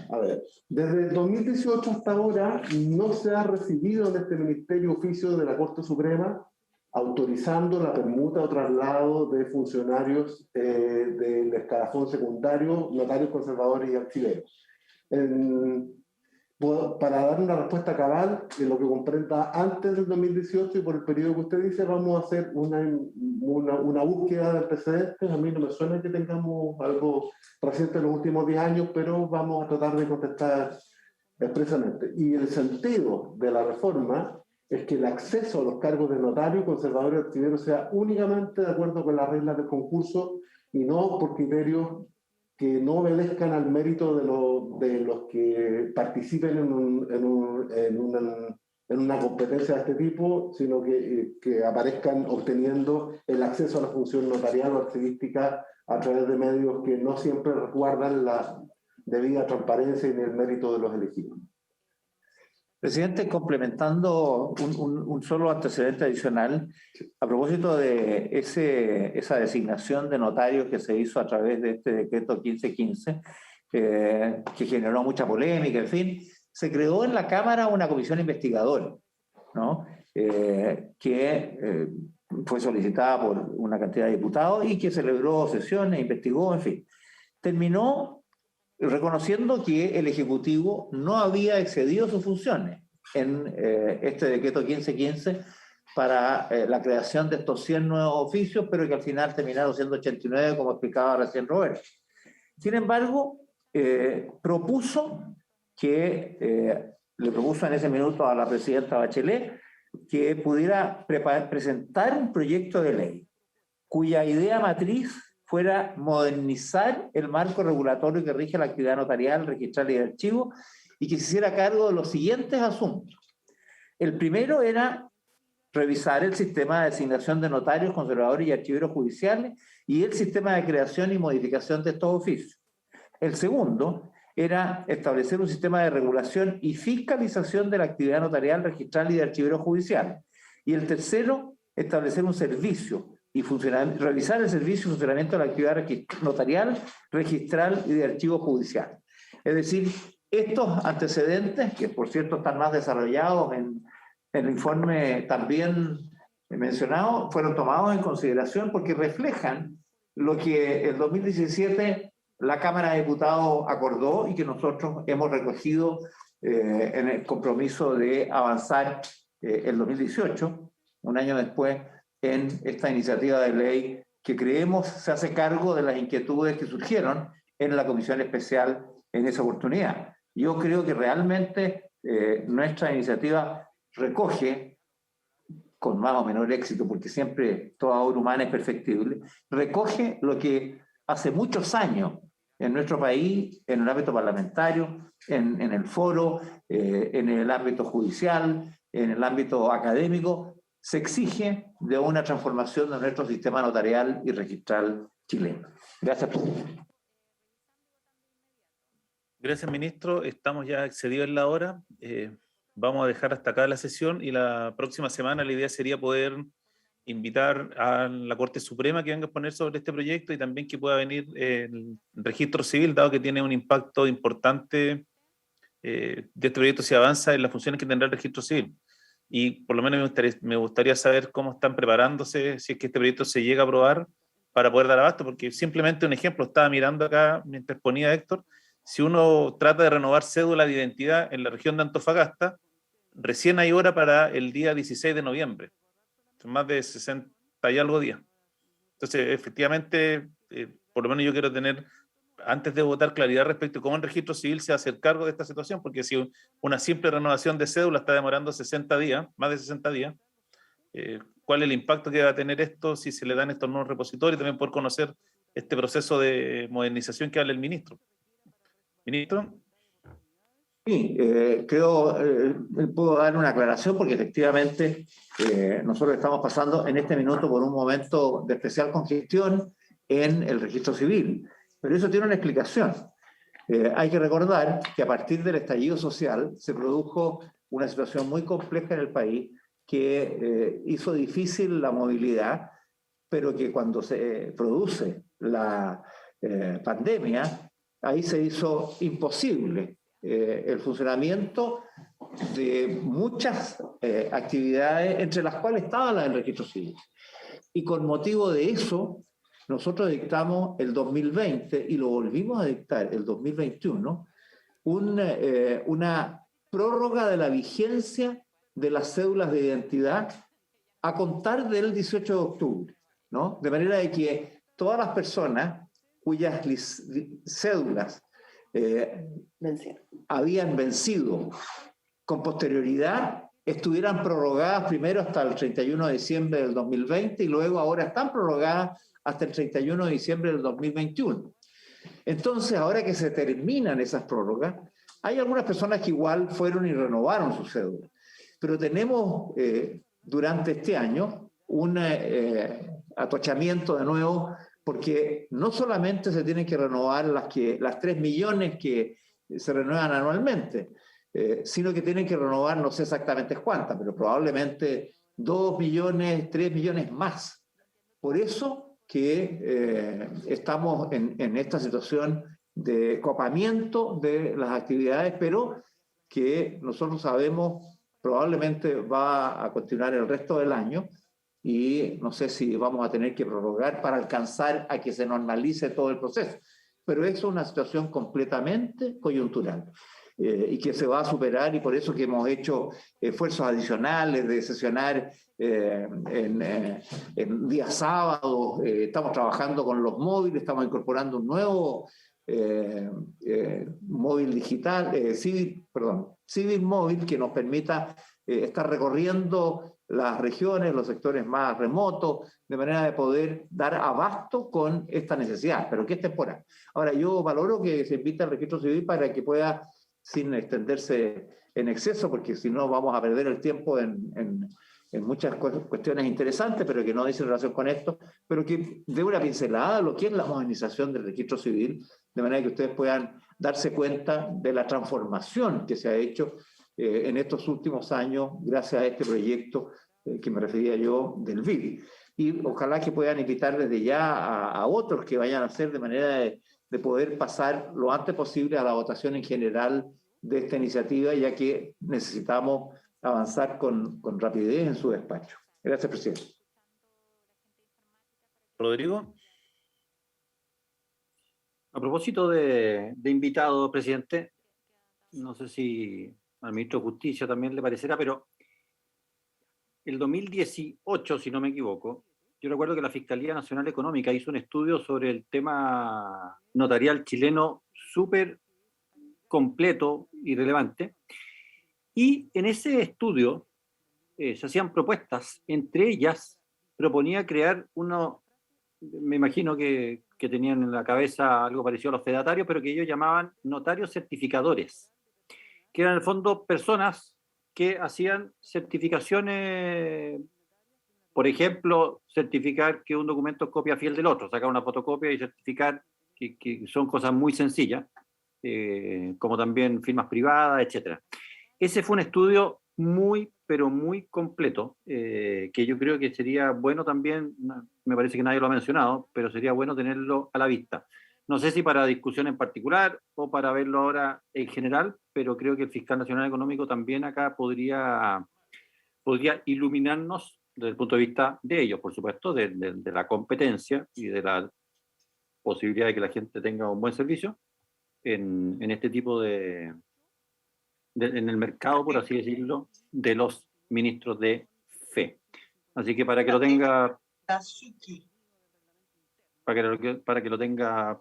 A ver, desde el 2018 hasta ahora no se ha recibido en este Ministerio oficio de la Corte Suprema autorizando la permuta o traslado de funcionarios del escalafón secundario, notarios, conservadores y archiveros. Para dar una respuesta cabal en lo que comprenda antes del 2018 y por el periodo que usted dice, vamos a hacer una búsqueda de antecedentes. A mí no me suena que tengamos algo reciente en los últimos 10 años, pero vamos a tratar de contestar expresamente. Y el sentido de la reforma es que el acceso a los cargos de notario, conservador y archivero sea únicamente de acuerdo con las reglas del concurso y no por criterios que no obedezcan al mérito de los que participen en una competencia de este tipo, sino que aparezcan obteniendo el acceso a la función notarial o archivística a través de medios que no siempre resguardan la debida transparencia ni el mérito de los elegidos. Presidente, complementando un solo antecedente adicional, a propósito de esa designación de notarios que se hizo a través de este decreto 1515, que generó mucha polémica, en fin, se creó en la Cámara una comisión investigadora, ¿no? Que fue solicitada por una cantidad de diputados y que celebró sesiones, investigó, en fin. Terminó reconociendo que el Ejecutivo no había excedido sus funciones en este decreto 1515 para la creación de estos 100 nuevos oficios, pero que al final terminaron siendo 89, como explicaba recién Roberto. Sin embargo, le propuso en ese minuto a la presidenta Bachelet que pudiera presentar un proyecto de ley cuya idea matriz fuera modernizar el marco regulatorio que rige la actividad notarial, registral y de archivo, y que se hiciera cargo de los siguientes asuntos. El primero era revisar el sistema de designación de notarios, conservadores y archiveros judiciales y el sistema de creación y modificación de estos oficios. El segundo era establecer un sistema de regulación y fiscalización de la actividad notarial, registral y de archiveros judiciales. Y el tercero, establecer un servicio y realizar el servicio y funcionamiento de la actividad notarial, registral y de archivo judicial. Es decir, estos antecedentes, que por cierto están más desarrollados en el informe también mencionado, fueron tomados en consideración porque reflejan lo que en 2017 la Cámara de Diputados acordó y que nosotros hemos recogido en el compromiso de avanzar el 2018, un año después, en esta iniciativa de ley que creemos se hace cargo de las inquietudes que surgieron en la Comisión Especial en esa oportunidad. Yo creo que realmente nuestra iniciativa recoge, con más o menor éxito, porque siempre toda obra humana es perfectible, recoge lo que hace muchos años en nuestro país, en el ámbito parlamentario, en el foro, en el ámbito judicial, en el ámbito académico, se exige de una transformación de nuestro sistema notarial y registral chileno. Gracias, presidente. Gracias, ministro. Estamos ya excedidos en la hora. Vamos a dejar hasta acá la sesión y la próxima semana la idea sería poder invitar a la Corte Suprema que venga a exponer sobre este proyecto y también que pueda venir el registro civil, dado que tiene un impacto importante de este proyecto si avanza en las funciones que tendrá el registro civil. Y por lo menos me gustaría saber cómo están preparándose si es que este proyecto se llega a aprobar para poder dar abasto, porque simplemente un ejemplo, estaba mirando acá mientras ponía Héctor, si uno trata de renovar cédula de identidad en la región de Antofagasta, recién hay hora para el día 16 de noviembre, son más de 60 y algo días. Entonces, efectivamente, por lo menos yo quiero tener, antes de votar, claridad respecto a cómo el registro civil se hace cargo de esta situación, porque si una simple renovación de cédula está demorando 60 días, más de 60 días, cuál es el impacto que va a tener esto si se le dan estos nuevos repositorios, también por conocer este proceso de modernización que habla el ministro. Ministro. Sí, creo, puedo dar una aclaración porque efectivamente nosotros estamos pasando en este minuto por un momento de especial congestión en el registro civil, pero eso tiene una explicación. Hay que recordar que a partir del estallido social se produjo una situación muy compleja en el país que hizo difícil la movilidad, pero que cuando se produce la pandemia, ahí se hizo imposible el funcionamiento de muchas actividades, entre las cuales estaba la del registro civil. Y con motivo de eso, nosotros dictamos el 2020 y lo volvimos a dictar el 2021, una prórroga de la vigencia de las cédulas de identidad a contar del 18 de octubre, ¿no? De manera de que todas las personas cuyas cédulas habían vencido con posterioridad estuvieran prorrogadas primero hasta el 31 de diciembre del 2020 y luego ahora están prorrogadas hasta el 31 de diciembre del 2021. Entonces, ahora que se terminan esas prórrogas, hay algunas personas que igual fueron y renovaron su cédula, pero tenemos durante este año un atochamiento de nuevo, porque no solamente se tienen que renovar las 3 millones que se renuevan anualmente, sino que tienen que renovar, no sé exactamente cuántas, pero probablemente 2 millones, 3 millones más. Por eso que estamos en esta situación de copamiento de las actividades, pero que nosotros sabemos probablemente va a continuar el resto del año, y no sé si vamos a tener que prorrogar para alcanzar a que se normalice todo el proceso. Pero eso es una situación completamente coyuntural y que se va a superar, y por eso que hemos hecho esfuerzos adicionales de sesionar en días sábados, estamos trabajando con los móviles, estamos incorporando un nuevo móvil digital, civil móvil, que nos permita estar recorriendo las regiones, los sectores más remotos, de manera de poder dar abasto con esta necesidad, pero que es temporal. Ahora, yo valoro que se invite al registro civil para que pueda, sin extenderse en exceso, porque si no vamos a perder el tiempo en muchas cuestiones interesantes, pero que no dicen relación con esto, pero que dé una pincelada a lo que es la modernización del registro civil, de manera que ustedes puedan darse cuenta de la transformación que se ha hecho en estos últimos años, gracias a este proyecto que me refería yo del BID. Y ojalá que puedan invitar desde ya a otros que vayan a hacer, de manera de poder pasar lo antes posible a la votación en general de esta iniciativa, ya que necesitamos avanzar con rapidez en su despacho. Gracias, presidente. Rodrigo. A propósito de invitado, presidente, no sé si al ministro de Justicia también le parecerá, pero el 2018, si no me equivoco, yo recuerdo que la Fiscalía Nacional Económica hizo un estudio sobre el tema notarial chileno súper completo y relevante, y en ese estudio se hacían propuestas, entre ellas proponía crear uno, me imagino que tenían en la cabeza algo parecido a los fedatarios, pero que ellos llamaban notarios certificadores, que eran en el fondo personas que hacían certificaciones, por ejemplo, certificar que un documento es copia fiel del otro, sacar una fotocopia y certificar que son cosas muy sencillas, como también firmas privadas, etc. Ese fue un estudio muy, pero muy completo, que yo creo que sería bueno también, me parece que nadie lo ha mencionado, pero sería bueno tenerlo a la vista. No sé si para discusión en particular o para verlo ahora en general, pero creo que el Fiscal Nacional Económico también acá podría iluminarnos desde el punto de vista de ellos, por supuesto, de la competencia y de la posibilidad de que la gente tenga un buen servicio en este tipo de en el mercado, por así decirlo, de los ministros de fe. Así que para que lo tenga, para que lo tenga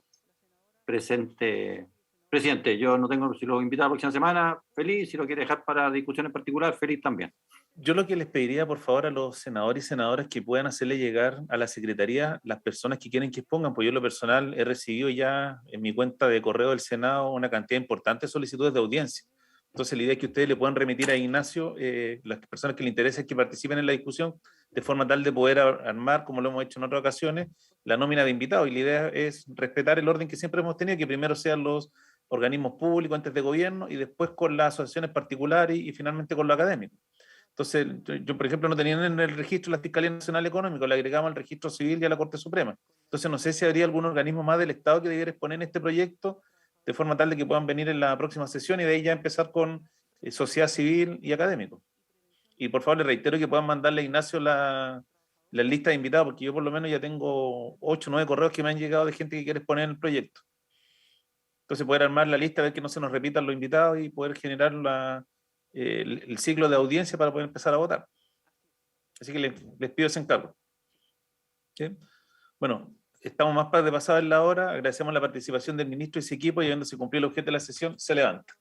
presente, presidente, yo no tengo, si lo invita la próxima semana, feliz, si lo quiere dejar para discusión en particular, feliz también. Yo lo que les pediría, por favor, a los senadores y senadoras que puedan hacerle llegar a la Secretaría las personas que quieren que expongan, pues yo en lo personal he recibido ya en mi cuenta de correo del Senado una cantidad importante de solicitudes de audiencia. Entonces la idea es que ustedes le puedan remitir a Ignacio las personas que le interesen que participen en la discusión, de forma tal de poder armar, como lo hemos hecho en otras ocasiones, la nómina de invitados. Y la idea es respetar el orden que siempre hemos tenido, que primero sean los organismos públicos antes de gobierno y después con las asociaciones particulares y finalmente con lo académico. Entonces, yo, por ejemplo, no tenía en el registro la Fiscalía Nacional Económica, le agregamos al registro civil y a la Corte Suprema. Entonces, no sé si habría algún organismo más del Estado que debiera exponer este proyecto de forma tal de que puedan venir en la próxima sesión y de ahí ya empezar con sociedad civil y académico. Y por favor, le reitero que puedan mandarle a Ignacio la lista de invitados, porque yo por lo menos ya tengo 8 o 9 correos que me han llegado de gente que quiere exponer en el proyecto. Entonces, poder armar la lista, ver que no se nos repitan los invitados y poder generar el ciclo de audiencia para poder empezar a votar. Así que les pido ese encargo. ¿Sí? Bueno, estamos más de pasada en la hora. Agradecemos la participación del ministro y su equipo y habiéndose cumplido el objeto de la sesión, se levanta.